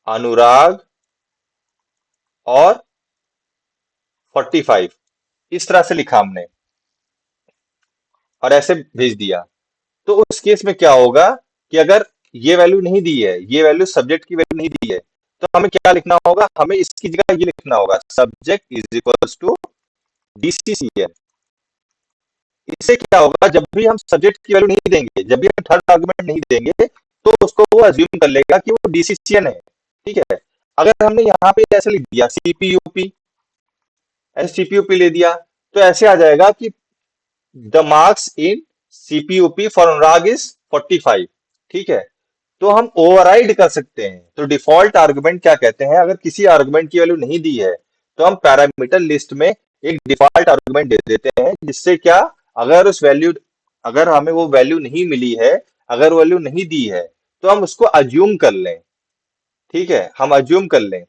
अनुराग और 45, इस तरह से लिखा हमने और ऐसे भेज दिया, तो उस केस में क्या होगा कि अगर ये वैल्यू नहीं दी है, ये वैल्यू सब्जेक्ट की वैल्यू नहीं दी है, तो हमें क्या लिखना होगा, हमें इसकी जगह ये लिखना होगा, subject is equals to DCCN। इससे क्या होगा, जब भी हम सब्जेक्ट की वैल्यू नहीं देंगे, जब भी हम थर्ड आर्गुमेंट नहीं देंगे, तो उसको वो अज्यूम कर लेगा कि वो DCCN है। ठीक है, अगर हमने यहाँ पे ऐसे लिख दिया CPUP, ऐसे CPUP ले दिया, तो ऐसे आ जाएगा कि the marks in CPUP for Anurag is 45। ठीक है, तो हम ओवरराइड कर सकते हैं। तो डिफॉल्ट आर्गुमेंट क्या कहते हैं, अगर किसी आर्गुमेंट की वैल्यू नहीं दी है, तो हम पैरामीटर लिस्ट में एक डिफॉल्ट आर्गुमेंट दे देते हैं, जिससे क्या, अगर उस वैल्यू, अगर हमें वो वैल्यू नहीं मिली है, अगर वैल्यू नहीं दी है, तो हम उसको अज्यूम कर लें। ठीक है, हम अज्यूम कर लें।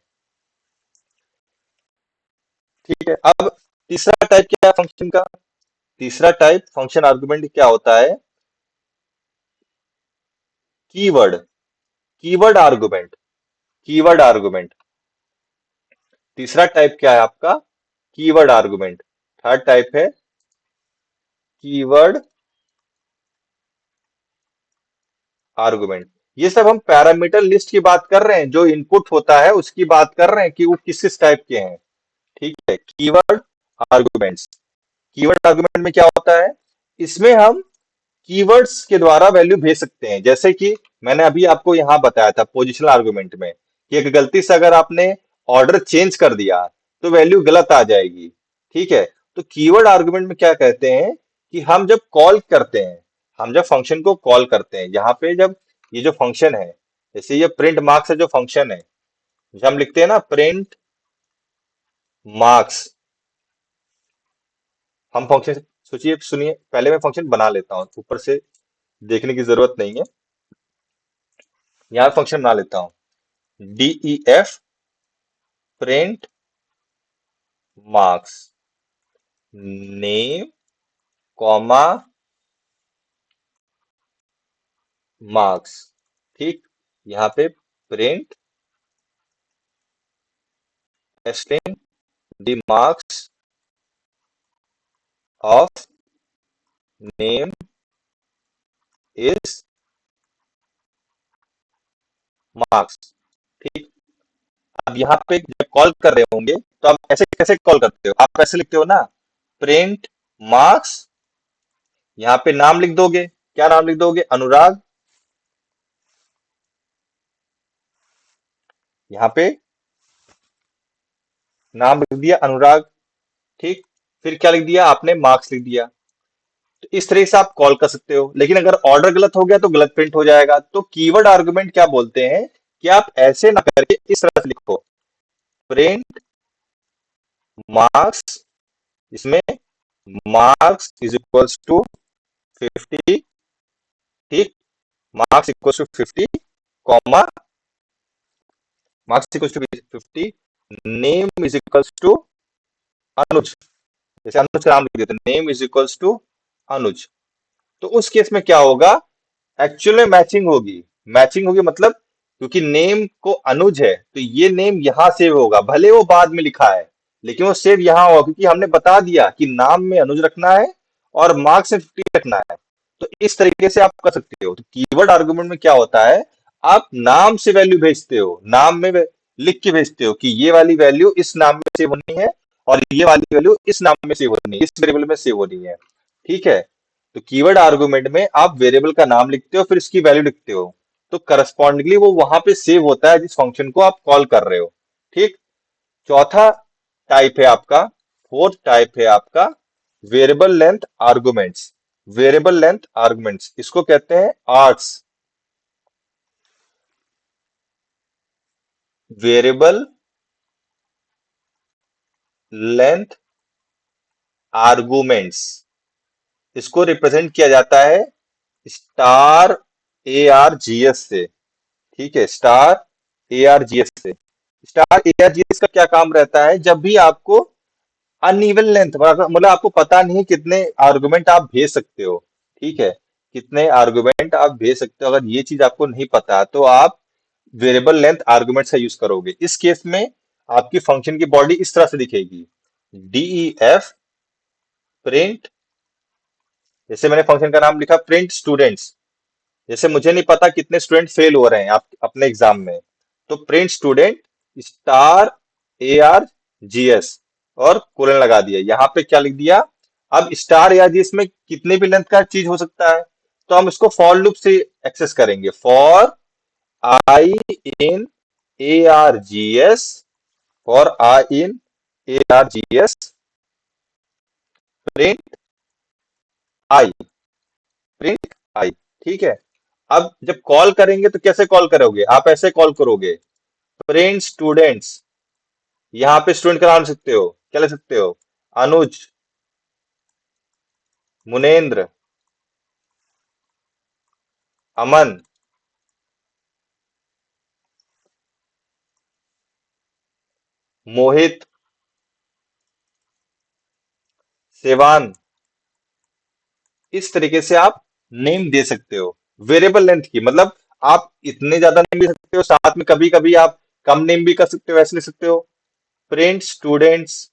ठीक है, अब तीसरा टाइप क्या है फंक्शन का, तीसरा टाइप फंक्शन आर्गुमेंट क्या होता है, keyword, keyword argument, keyword argument. तीसरा टाइप क्या है आपका, कीवर्ड आर्गुमेंट। थर्ड टाइप है कीवर्ड आर्गुमेंट। ये सब हम पैरामीटर लिस्ट की बात कर रहे हैं, जो इनपुट होता है उसकी बात कर रहे हैं कि वो किस किस टाइप के हैं। ठीक है, कीवर्ड आर्गुमेंट्स। कीवर्ड आर्गुमेंट में क्या होता है, इसमें हम कीवर्ड्स के द्वारा वैल्यू भेज सकते हैं। जैसे कि मैंने अभी आपको यहां बताया था पोजिशनल आर्गुमेंट में, कि एक गलती से अगर आपने ऑर्डर चेंज कर दिया तो वैल्यू गलत आ जाएगी। ठीक है, तो कीवर्ड आर्गुमेंट में क्या कहते हैं कि हम जब कॉल करते हैं, हम जब फंक्शन को कॉल करते हैं, यहाँ पे जब ये जो फंक्शन है, जैसे ये प्रिंट मार्क्स है जो फंक्शन है, जब हम लिखते हैं ना प्रिंट मार्क्स, हम फंक्शन, सोचिए, सुनिए, पहले मैं फंक्शन बना लेता हूँ, ऊपर से देखने की जरूरत नहीं है। यहाँ फंक्शन बना लेता हूं, DEF print marks, name comma marks. ठीक, यहाँ पे print testing the marks of name is marks. ठीक, अब यहाँ पे जब कॉल कर रहे होंगे तो आप ऐसे कैसे कॉल करते हो, आप ऐसे लिखते हो ना, प्रिंट मार्क्स, यहाँ पे नाम लिख दोगे, क्या नाम लिख दोगे, अनुराग। यहाँ पे नाम लिख दिया अनुराग। ठीक, फिर क्या लिख दिया आपने, मार्क्स लिख दिया। तो इस तरह से आप कॉल कर सकते हो, लेकिन अगर ऑर्डर गलत हो गया तो गलत प्रिंट हो जाएगा। तो कीवर्ड आर्गुमेंट क्या बोलते हैं कि आप ऐसे ना करके इस तरह से लिखो, प्रिंट मार्क्स, इसमें मार्क्स इज इक्वल्स टू 50। ठीक, marks equals to 50 comma marks equals to 50, name is equals to Anuj. जैसे अनुज का नाम लिख देते, name is equals to Anuj. तो उस केस में क्या होगा, एक्चुअल में मैचिंग होगी। मैचिंग होगी मतलब, क्योंकि नेम को अनुज है तो ये नेम यहां सेव होगा, भले वो बाद में लिखा है लेकिन वो सेव यहां होगा, क्योंकि हमने बता दिया कि नाम में अनुज रखना है और मार्क्स में 50 रखना है। तो इस तरीके से आप कर सकते हो। तो कीवर्ड आर्गुमेंट में क्या होता है, आप नाम से वैल्यू भेजते हो, नाम में लिख के भेजते हो कि ये वाली वैल्यू इस नाम में सेव होनी है और ये वाली वैल्यू इस नाम में सेव होनी है, इस वेरिएबल में सेव होनी है। ठीक है, तो कीवर्ड आर्गुमेंट में आप वेरिएबल का नाम लिखते हो फिर इसकी वैल्यू लिखते हो, तो करस्पॉन्डिंगली वो वहां पे सेव होता है जिस फंक्शन को आप कॉल कर रहे हो। ठीक, चौथा टाइप है आपका, फोर्थ टाइप है आपका variable length arguments. Variable length arguments इसको कहते हैं आर्ट्स। वेरिएबल लेंथ आर्गुमेंट्स, इसको रिप्रेजेंट किया जाता है स्टार ARGS से। ठीक है, स्टार ARGS से। स्टार ARGS का क्या काम रहता है, जब भी आपको अनइवन लेंथ, मतलब आपको पता नहीं कितने आर्गुमेंट आप भेज सकते हो। ठीक है, कितने आर्गुमेंट आप भेज सकते हो, अगर ये चीज आपको नहीं पता तो आप वेरिएबल लेंथ आर्गुमेंट का यूज करोगे। इस केस में आपकी फंक्शन की बॉडी इस तरह से दिखेगी, DEF प्रिंट, जैसे मैंने फंक्शन का नाम लिखा प्रिंट स्टूडेंट्स, जैसे मुझे नहीं पता कितने स्टूडेंट फेल हो रहे हैं आप अपने एग्जाम में, तो प्रिंट स्टूडेंट स्टार ARGS और कोलन लगा दिया। यहाँ पे क्या लिख दिया, अब स्टार ARGS में कितने भी लेंथ का चीज हो सकता है, तो हम इसको फॉर लूप से एक्सेस करेंगे, for i in ARGS, for i in ARGS print i, print i. ठीक है, अब जब कॉल करेंगे तो कैसे कॉल करोगे, आप ऐसे कॉल करोगे, प्रिंट स्टूडेंट्स, यहाँ पे स्टूडेंट का नाम लिख सकते हो, क्या लिख सकते हो, अनुज, मुनेन्द्र, अमन, मोहित, सेवान। इस तरीके से आप नेम दे सकते हो वेरिएबल लेंथ की, मतलब आप इतने ज्यादा नेम दे सकते हो, साथ में कभी कभी आप कम नेम भी कर सकते हो, ऐसे लिख सकते हो, प्रिंट स्टूडेंट्स।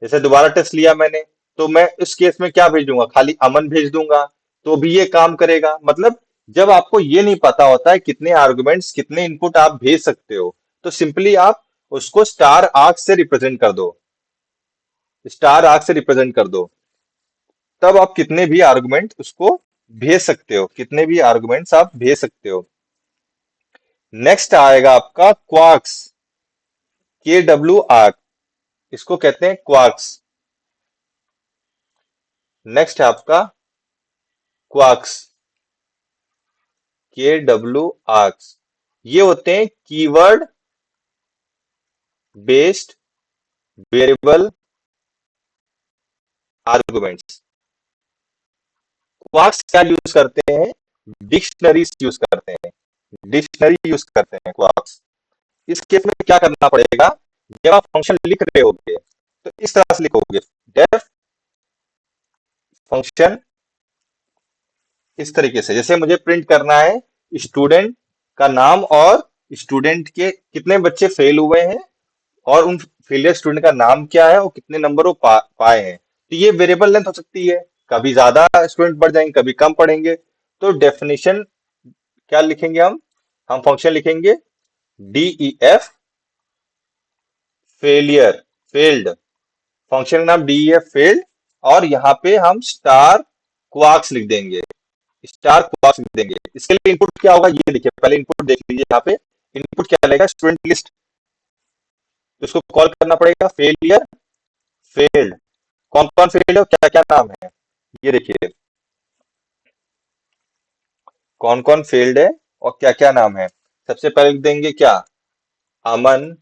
जैसे दोबारा टेस्ट लिया मैंने, तो मैं इस केस में क्या भेज दूंगा, खाली अमन भेज दूंगा, तो भी ये काम करेगा। मतलब जब आपको ये नहीं पता होता है कितने आर्गुमेंट्स, कितने इनपुट आप भेज सकते हो, तो सिंपली आप उसको स्टार आर्क से रिप्रेजेंट कर दो, स्टार आर्क से रिप्रेजेंट कर दो, तब आप कितने भी आर्गुमेंट उसको भेज सकते हो, कितने भी आर्गुमेंट्स आप भेज सकते हो। नेक्स्ट आएगा आपका क्वार्क्स, KW आर्क, इसको कहते हैं क्वार्क्स। नेक्स्ट है आपका क्वार्क्स, KW आर्क्स, ये होते हैं keyword based variable arguments. Quarks क्या यूज करते हैं, डिक्शनरीज यूज करते हैं, डिक्शनरी यूज करते हैं क्वार्क्स। इस केस में क्या करना पड़ेगा, जब आप फंक्शन लिख रहे होगे तो इस तरह से लिखोगे, डेफ फंक्शन, इस तरीके से। जैसे मुझे प्रिंट करना है स्टूडेंट का नाम और स्टूडेंट के कितने बच्चे फेल हुए हैं और उन फेलियर स्टूडेंट का नाम क्या है और कितने नंबर वो पाए हैं। तो ये वेरिएबल लेंथ हो सकती है, कभी ज्यादा स्टूडेंट बढ़ जाएंगे, कभी कम पढ़ेंगे। तो डेफिनेशन क्या लिखेंगे हम फंक्शन लिखेंगे DEF फेलियर फेल्ड, फंक्शन का नाम DEF फेल्ड, और यहाँ पे हम स्टार क्वार्क्स लिख देंगे, स्टार क्वार्क्स लिख देंगे। इसके लिए इनपुट क्या होगा ये देखिए, पहले इनपुट देख लीजिए। यहाँ पे इनपुट क्या लगेगा, स्टूडेंट लिस्ट। तो इसको कॉल करना पड़ेगा फेलियर फेल्ड। कौन कौन फेल्ड है, क्या क्या नाम है, ये देखिए कौन कौन फेल्ड है और क्या क्या नाम है। सबसे पहले लिख देंगे क्या, अमन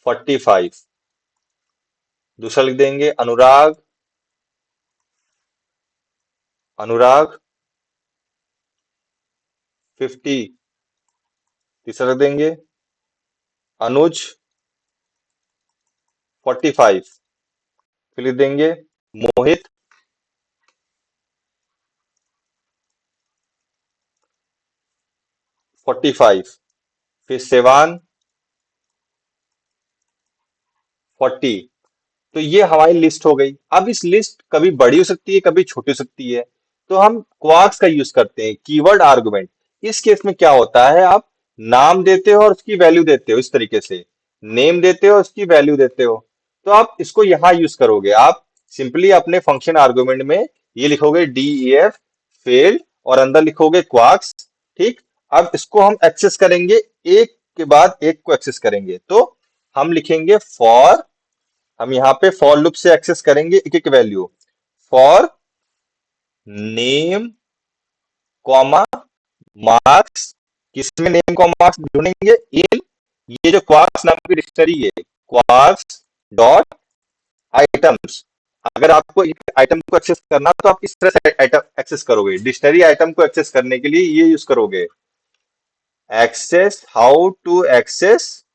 45। दूसरा लिख देंगे अनुराग अनुराग 50। तीसरा लिख देंगे अनुज 45। फिर लिख देंगे मोहित 45। फिर सेवान 40। तो ये हमारी लिस्ट हो गई। अब इस लिस्ट कभी बड़ी हो सकती है, कभी छोटी हो सकती है। तो हम क्वार्क्स का यूज करते हैं, कीवर्ड आर्गुमेंट। इस केस में क्या होता है, आप नाम देते हो और उसकी वैल्यू देते हो, इस तरीके से नेम देते हो उसकी वैल्यू देते हो। तो आप इसको यहां यूज करोगे, आप सिंपली अपने फंक्शन आर्गुमेंट में ये लिखोगे DEF फेल्ड और अंदर लिखोगे क्वार्क्स। ठीक। अब इसको हम एक्सेस करेंगे, एक के बाद एक को एक्सेस करेंगे। तो हम लिखेंगे फॉर, हम यहाँ पे फॉर लूप से एक्सेस करेंगे एक एक value. For name comma marks, किसमें नेम कॉमा मार्क्स ढूंढेंगे, इन ये जो क्वार्क्स नाम की डिक्शनरी है, क्वार्क्स डॉट आइटम्स। अगर आपको एक आइटम को एक्सेस करना तो आप इस तरह से आइटम एक्सेस करोगे, डिक्शनरी आइटम को एक्सेस करने के लिए ये यूज करोगे, access how to access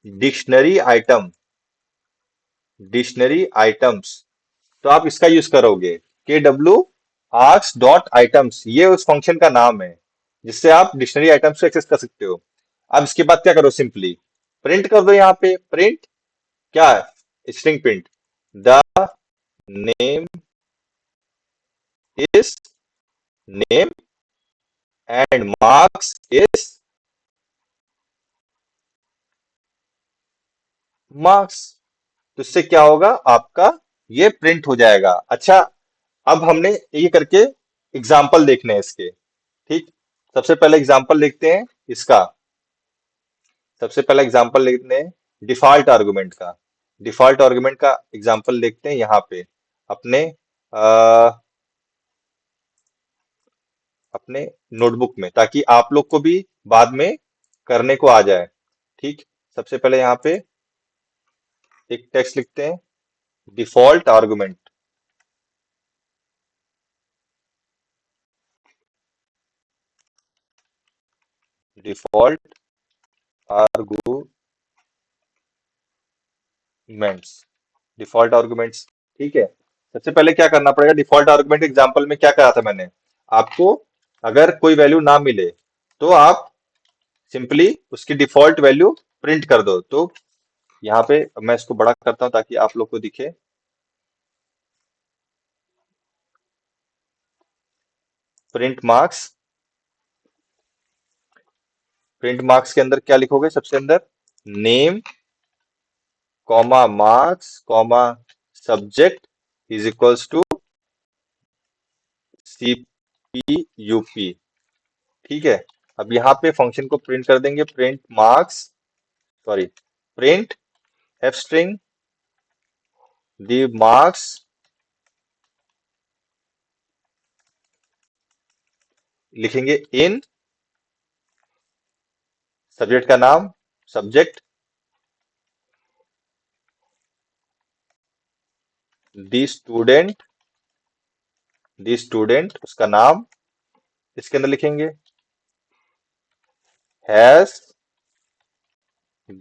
dictionary item, dictionary items. तो आप इसका यूज करोगे KW आर्क्स डॉट आइटम्स, ये उस फंक्शन का नाम है जिससे आप डिक्शनरी आइटम्स को एक्सेस कर सकते हो। अब इसके बाद क्या करो, सिंपली प्रिंट कर दो। यहाँ पे प्रिंट क्या है, string print, the name is name and marks is marks. तो इससे क्या होगा, आपका ये प्रिंट हो जाएगा। अच्छा, अब हमने ये करके एग्जाम्पल देखने हैं इसके। ठीक। सबसे पहले एग्जाम्पल देखते हैं इसका। सबसे पहला एग्जाम्पल देखते हैं डिफॉल्ट आर्गुमेंट का। डिफॉल्ट आर्गुमेंट का एग्जाम्पल देखते हैं यहाँ पे अपने अपने नोटबुक में, ताकि आप लोग को भी बाद में करने को आ जाए। ठीक। सबसे पहले यहाँ पे एक टेक्स्ट लिखते हैं, default argument, default arguments, default arguments. ठीक है। सबसे पहले क्या करना पड़ेगा, डिफॉल्ट आर्गुमेंट एग्जांपल में क्या करा था मैंने आपको, अगर कोई वैल्यू ना मिले तो आप सिंपली उसकी डिफॉल्ट वैल्यू प्रिंट कर दो। तो यहाँ पे मैं इसको बड़ा करता हूं ताकि आप लोग को दिखे, प्रिंट मार्क्स। प्रिंट मार्क्स के अंदर क्या लिखोगे, सबसे अंदर name comma marks comma subject is equals to CPUP। ठीक है। अब यहाँ पे फंक्शन को प्रिंट कर देंगे, print marks, sorry, print F string दी मार्क्स, लिखेंगे इन सब्जेक्ट का नाम, सब्जेक्ट दी स्टूडेंट, दी स्टूडेंट उसका नाम, इसके अंदर लिखेंगे has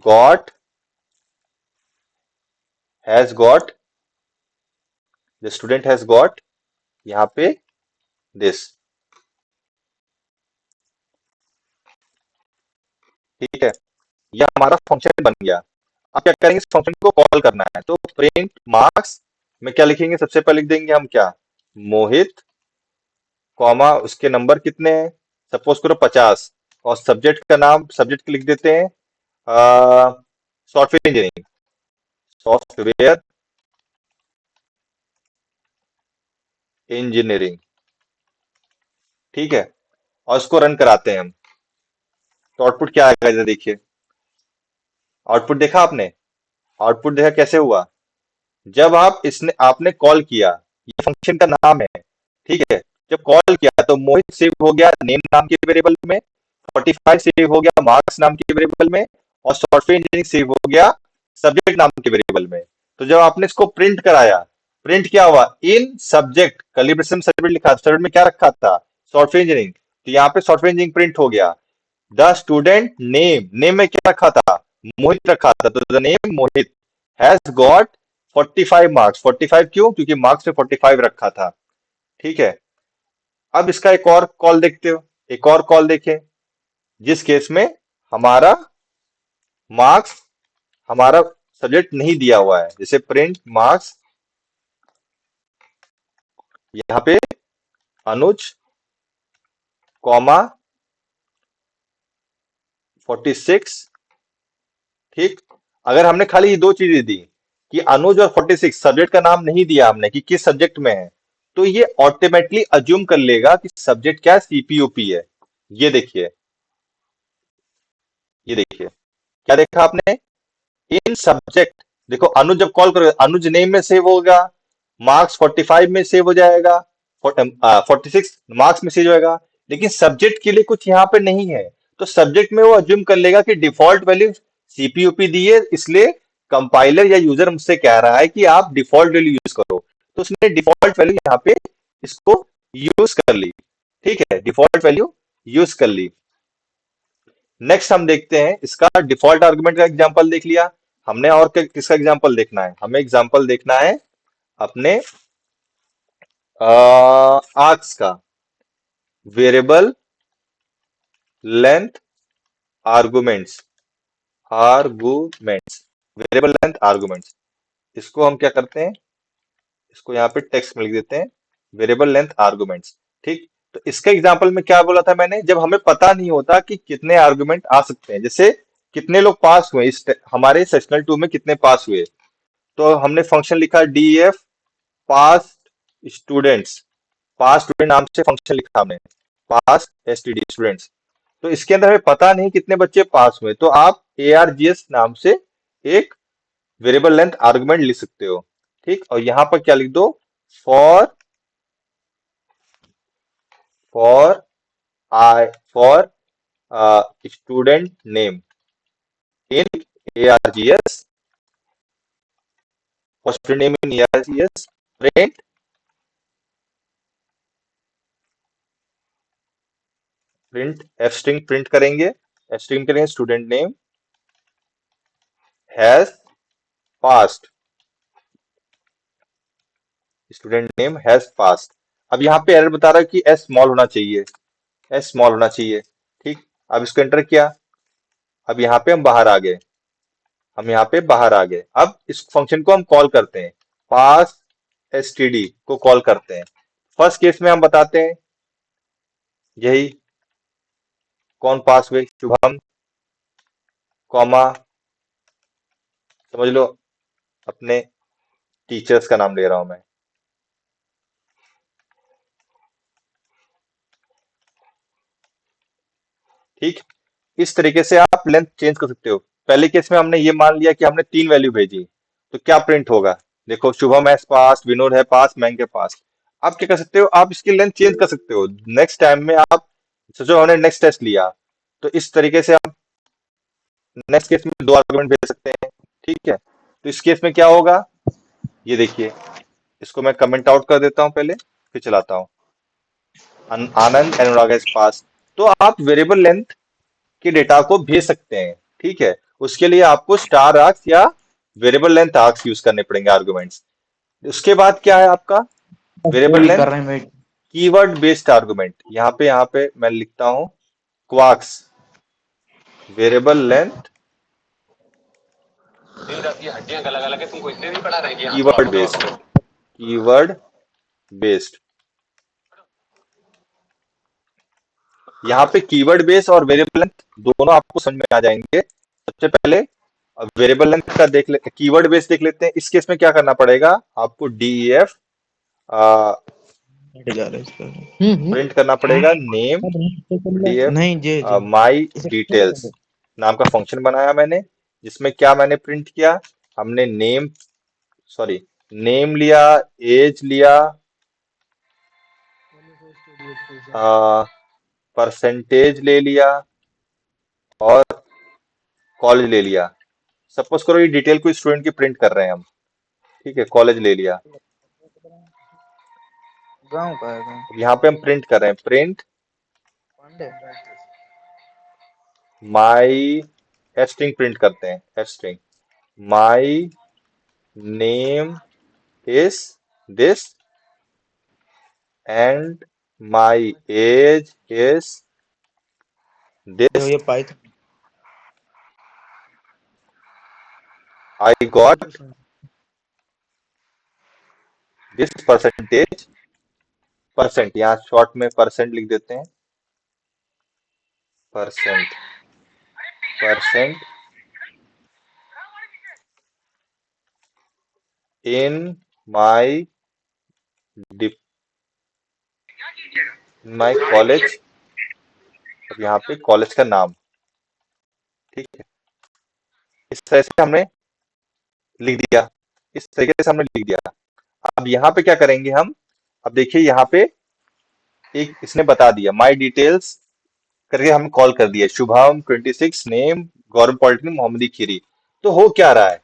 got, has got, the student has got, यहाँ पे दिस। ठीक है, यह हमारा फंक्शन बन गया। अब क्या करेंगे, इस फंक्शन को कॉल करना है, तो प्रिंट मार्क्स में क्या लिखेंगे, सबसे पहले लिख देंगे हम क्या, मोहित, कॉमा उसके नंबर कितने हैं, सपोज करो 50, और सब्जेक्ट का नाम, सब्जेक्ट लिख देते हैं सॉफ्टवेयर इंजीनियरिंग, सॉफ्टवेयर इंजीनियरिंग। ठीक है, और इसको रन कराते हैं हम, तो आउटपुट क्या आएगा, इधर देखिए, आउटपुट देखा आपने, आउटपुट देखा कैसे हुआ, जब आप इसने आपने कॉल किया, ये फंक्शन का नाम है, ठीक है, जब कॉल किया तो मोहित सेव हो गया नेम नाम के वेरिएबल में, 45 सेव हो गया मार्क्स नाम के वेरिएबल में, और सॉफ्टवेयर इंजीनियरिंग सेव हो गया सब्जेक्ट नाम के वेरिएबल में। तो जब आपने इसको प्रिंट कराया, प्रिंट क्या हुआ, इन सब्जेक्ट कैलिब्रेशन सब्जेक्ट लिखा, सब्जेक्ट में क्या रखा था, सॉफ्टवेयर इंजीनियरिंग, तो यहाँ पे सॉफ्टवेयर इंजीनियरिंग प्रिंट हो गया। द स्टूडेंट नेम, नेम में क्या रखा था, मोहित रखा था, तो the name Mohit has got 45 marks, 45 क्यों, क्योंकि मार्क्स में 45 रखा था। ठीक है, अब इसका एक और कॉल देखते हो, एक और कॉल देखें, जिस केस में हमारा मार्क्स, हमारा सब्जेक्ट नहीं दिया हुआ है, जैसे प्रिंट मार्क्स, यहाँ पे अनुज, कॉमा 46। ठीक, अगर हमने खाली ये दो चीजें दी कि अनुज और 46, सब्जेक्ट का नाम नहीं दिया हमने कि किस सब्जेक्ट में है, तो ये ऑटोमेटिकली अज्यूम कर लेगा कि सब्जेक्ट क्या है, सीपीयूपी है। ये देखिए, ये देखिए, क्या देखा आपने, इन सब्जेक्ट, देखो अनुज जब कॉल करोगे, अनुज नेम में सेव होगा, मार्क्स 45 में सेव हो जाएगा, 46 मार्क्स में सेव हो जाएगा, लेकिन सब्जेक्ट के लिए कुछ यहाँ पे नहीं है, तो सब्जेक्ट में वो अज्यूम कर लेगा कि डिफॉल्ट वैल्यू सीपीयूपी दी है, इसलिए कंपाइलर या यूजर मुझसे कह रहा है कि आप डिफॉल्ट वैल्यू यूज करो, तो उसने डिफॉल्ट वैल्यू यहाँ पे इसको यूज कर ली। ठीक है, डिफॉल्ट वैल्यू यूज कर ली। नेक्स्ट हम देखते हैं इसका डिफॉल्ट आर्गुमेंट का एग्जांपल देख लिया हमने, और किसका एग्जांपल देखना है, हमें एग्जांपल देखना है अपने आर्क्स का, variable length arguments, arguments, variable length arguments, इसको हम क्या करते हैं, इसको यहाँ पे टेक्स्ट में लिख देते हैं, वेरिएबल लेंथ आर्गुमेंट्स। ठीक, तो इसके एग्जांपल में क्या बोला था मैंने, जब हमें पता नहीं होता कि कितने आर्गुमेंट आ सकते हैं, जैसे कितने लोग पास हुए इस हमारे सेक्शनल 2 में, कितने पास हुए, तो हमने फंक्शन लिखा डीएफ पास स्टूडेंट्स, पास स्टूडेंट नाम से फंक्शन लिखा हमने, पास एसटीडी स्टूडेंट्स, तो इसके अंदर हमें पता नहीं कितने बच्चे पास हुए, तो आप एआरजीएस नाम से एक वेरिएबल लेंथ आर्गुमेंट लिख सकते हो। ठीक, और यहां पर क्या लिख दो, for for i for student name in ARGS, for student name in ARGS, print, print F string print करेंगे, एफ स्ट्रिंग करेंगे student name has passed, student name has passed. अब यहाँ पे एरर बता रहा है कि एस स्मॉल होना चाहिए, एस स्मॉल होना चाहिए। ठीक, अब इसको एंटर किया, अब यहाँ पे हम बाहर आ गए, हम यहाँ पे बाहर आ गए, अब इस फंक्शन को हम कॉल करते हैं, पास एसटीडी को कॉल करते हैं। फर्स्ट केस में हम बताते हैं यही, कौन पास हुए, शुभम, कॉमा समझ लो अपने टीचर्स का नाम ले रहा हूं मैं। ठीक, इस तरीके से आप लेंथ चेंज कर सकते हो। पहले केस में हमने ये मान लिया कि हमने 3 वैल्यू भेजी, तो क्या प्रिंट होगा, देखो शुभम है पास, विनोद है पास, मैंग के पास। आप क्या कर सकते हो, आप इसकी लेंथ चेंज कर सकते हो नेक्स्ट टाइम में, आप सोचो हमने नेक्स्ट टेस्ट लिया, तो इस तरीके से आप नेक्स्ट केस में 2 आर्गुमेंट भेज सकते हैं। ठीक है, तो इस केस में क्या होगा, ये देखिए, इसको मैं कमेंट आउट कर देता हूं पहले, फिर चलाता हूं। आनंद एंड अनुराग हैज पास। तो आप वेरिएबल लेंथ के डेटा को भेज सकते हैं, ठीक है। उसके लिए आपको स्टार आर्क्स या वेरिएबल लेंथ आर्क्स यूज करने पड़ेंगे आर्गुमेंट्स। उसके बाद क्या है आपका वेरिएबल वेट लेंथ कर रहे हैं, वेट। Keyword based argument. यहाँ पे मैं लिखता हूं क्वार्क्स वेरिएबल लेंथ ये हड्डियां गला गला के तुमको इसलिए नहीं पढ़ा रहे कि हाथ को कीवर्ड आपको दबा बेस्ड, दो। Keyword based. यहाँ पे कीवर्ड बेस और वेरिएबल लेंथ दोनों आपको समझ में आ जाएंगे। सबसे पहले वेरिएबल लेंथ का देख लेते, कीवर्ड बेस देख लेते हैं। इस केस में क्या करना पड़ेगा आपको, डीईएफ हट जा रहा है इसका। प्रिंट करना पड़ेगा नेम डीएफ नहीं, जे जे माई इसे clear कर डिटेल्स दो। नाम का फंक्शन बनाया मैंने, जिसमें क्या मैंने प्रिंट किया, हमने नेम, सॉरी, नेम लिया, एज लिया, परसेंटेज ले लिया और कॉलेज ले लिया। सपोज करो ये डिटेल कोई स्टूडेंट की प्रिंट कर रहे हैं हम, ठीक है, कॉलेज ले लिया। गाँव का है, गाँव अब यहाँ पे हम प्रिंट कर रहे हैं, प्रिंट पांडे। माई एफ स्ट्रिंग प्रिंट करते हैं, F string my name is this and my age is जो दिस, ये Python I got this percentage, percent यहाँ शॉर्ट में परसेंट लिख देते हैं, percent, percent in my my college. अब यहाँ पे कॉलेज का नाम, ठीक है, इस तरह से हमने लिख दिया, इस तरीके से हमने लिख दिया। अब यहाँ पे क्या करेंगे हम, अब देखिए यहाँ पे एक इसने बता दिया माई डिटेल्स करके हम कॉल कर दिया, शुभम 26 नेम गौरव पॉलिटेक्निक मोहम्मदी खीरी। तो हो क्या रहा है,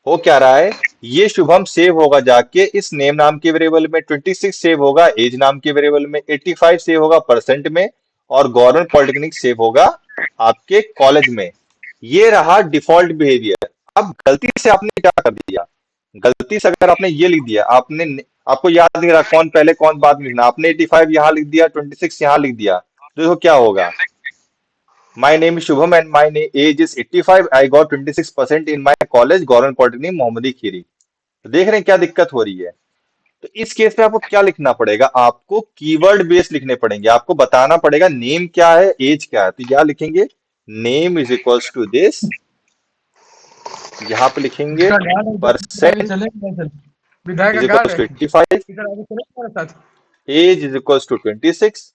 हो क्या रहा है, ये शुभम सेव होगा जाके इस नेम नाम के वेरिएबल में, 26 सेव होगा एज नाम के वेरिएबल में, 85 सेव होगा परसेंट में, और गवर्नमेंट पॉलिटेक्निक सेव होगा आपके कॉलेज में। ये रहा डिफॉल्ट बिहेवियर। अब गलती से आपने क्या कर दिया, गलती से अगर आपने ये लिख दिया, आपको याद नहीं रहा कौन पहले कौन बाद में लिखना, आपने 85 यहाँ लिख दिया, 26 यहाँ लिख दिया, तो देखो क्या होगा, My name is Shubham and my age is 85. I got 26% in my college, Government Polytechnic, मोहम्मदी खीरी। तो देख रहे हैं क्या दिक्कत हो रही है। तो इस केस में आपको क्या लिखना पड़ेगा, आपको कीवर्ड बेस लिखने पड़ेंगे, आपको बताना पड़ेगा नेम क्या है, एज क्या है। तो क्या लिखेंगे, name is equals to this, यहाँ पे लिखेंगे इसका गार्ड है, इधर आगे परसेंट चले, इधर चले। विधायक का इज गार्ड इक्वल्स है, टू 85, इधर आगे चले हमारे साथ। Age is equals to 26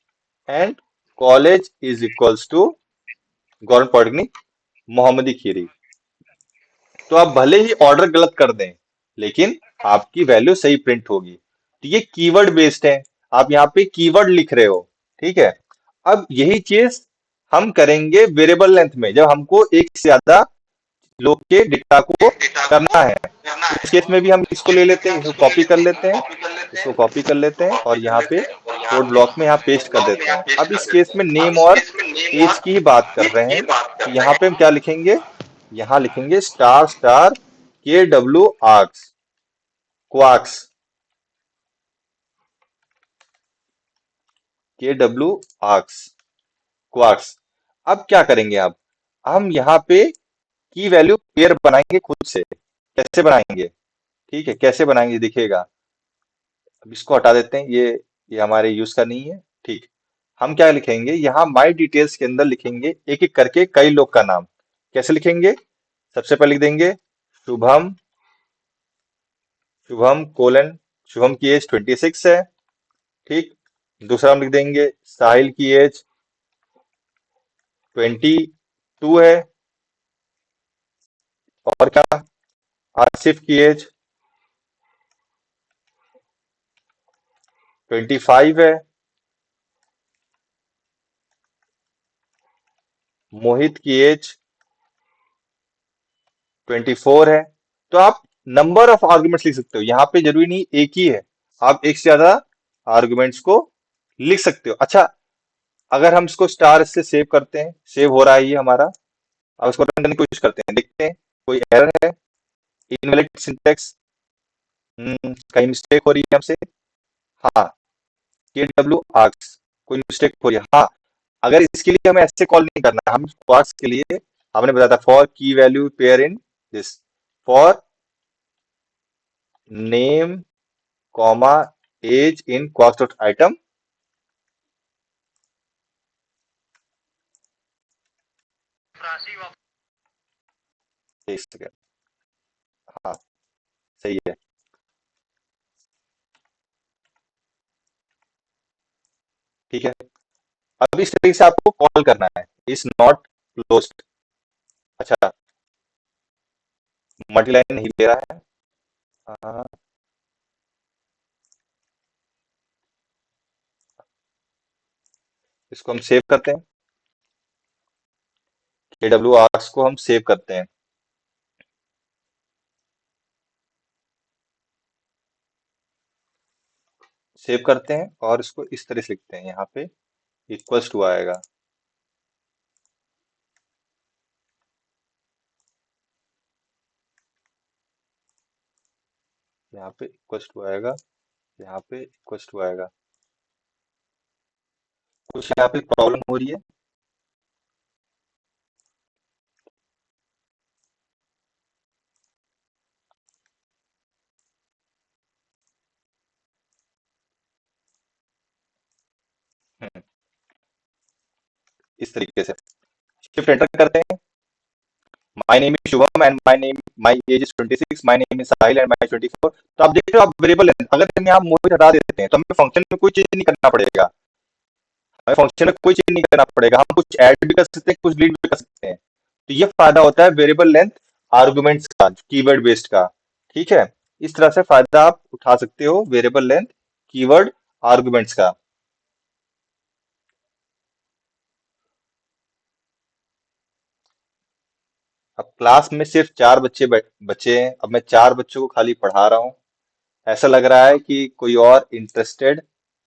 and college is equals to government polytechnic Mohammadi Kheri. तो आप भले ही ऑर्डर गलत कर दें, लेकिन आपकी वैल्यू सही प्रिंट होगी। तो ये कीवर्ड बेस्ड है, आप यहाँ पे कीवर्ड लिख रहे हो, ठीक है। अब यही चीज हम करेंगे वेरिएबल लेंथ में, जब हमको एक से ज्यादा लोग के डेटा को करना है। उस केस में भी हम इसको ले लेते हैं, इसको कॉपी कर लेते हैं, इसको कॉपी कर लेते हैं और यहाँ पे कोड ब्लॉक में यहाँ पेस्ट कर देते हैं। अब इस केस में नेम और एज की ही बात कर रहे हैं, तो यहाँ पे हम क्या लिखेंगे, यहाँ लिखेंगे स्टार स्टार के डब्ल्यू आर्क्स, क्वार्क्स, के डब्ल्यू आर्क्स, क्वार्क्स। अब क्या करेंगे, अब हम यहाँ पे की वैल्यू पेयर बनाएंगे खुद से। कैसे बनाएंगे, ठीक है, कैसे बनाएंगे दिखेगा। अब इसको हटा देते हैं, ये हमारे यूज का नहीं है, ठीक। हम क्या लिखेंगे, यहाँ माई डिटेल्स के अंदर लिखेंगे एक एक करके कई लोग का नाम। कैसे लिखेंगे, सबसे पहले लिख देंगे शुभम, शुभम कोलन, शुभम की एज 26 है, ठीक। दूसरा हम लिख देंगे साहिल की एज 22 है, और क्या, आसिफ की एज 25 है, मोहित की एज 24 है। तो आप नंबर ऑफ आर्गुमेंट्स लिख सकते हो, यहाँ पे जरूरी नहीं एक ही है, आप एक से ज्यादा आर्गुमेंट्स को लिख सकते हो। अच्छा, अगर हम इसको स्टार से सेव करते हैं, सेव हो रहा है ये हमारा, अब इसको रन करने की कोशिश करते हैं, देखते हैं कोई एरर है, इनवैलिड सिंटैक्स, कहीं मिस्टेक हो रही है हमसे। हाँ, के डब्ल्यू आर्क्स, कोई मिस्टेक हो रही है। हाँ, अगर इसके लिए हमें ऐसे कॉल नहीं करना है, हम क्वार्क्स के लिए हमने बताया था for key value pair in this, for name comma age in quarks dot item. एक सेकेंड, हाँ सही है, ठीक है। अब इस तरीके से आपको कॉल करना है, इज नॉट क्लोज्ड। अच्छा, मल्टीलाइन नहीं दे रहा है। हाँ, इसको हम सेव करते हैं, के डब्ल्यू आर्क्स को हम सेव करते हैं, सेव करते हैं और इसको इस तरह से लिखते हैं, यहाँ पे इक्वल्स टू आएगा, यहाँ पे इक्वल्स टू आएगा, यहाँ पे इक्वल्स टू आएगा। कुछ यहाँ पे प्रॉब्लम हो रही है। हम्म, इस तरीके से शिफ्ट एंटर करते हैं, my name is Shubham and my age is 26, my name is Sahil and my 24। तो आप देख रहे हो, आप वेरिएबल है, अगर हम यहाँ मोहित हटा देते हैं तो हमें फंक्शन में कोई चेंज नहीं करना पड़ेगा, हमें फंक्शन में कोई चेंज नहीं करना पड़ेगा, हम कुछ ऐड भी कर सकते हैं, कुछ डिलीट भी कर सकते हैं। तो ये फायदा होता है वेरिएबल लेंथ आर्गुमेंट्स का, कीवर्ड बेस्ड का। ठीक है, इस तरह से फायदा आप उठा सकते हो वेरिएबल लेंथ कीवर्ड आर्गुमेंट्स का। अब क्लास में सिर्फ 4 बच्चे बच्चे हैं, अब मैं 4 बच्चों को खाली पढ़ा रहा हूँ, ऐसा लग रहा है कि कोई और इंटरेस्टेड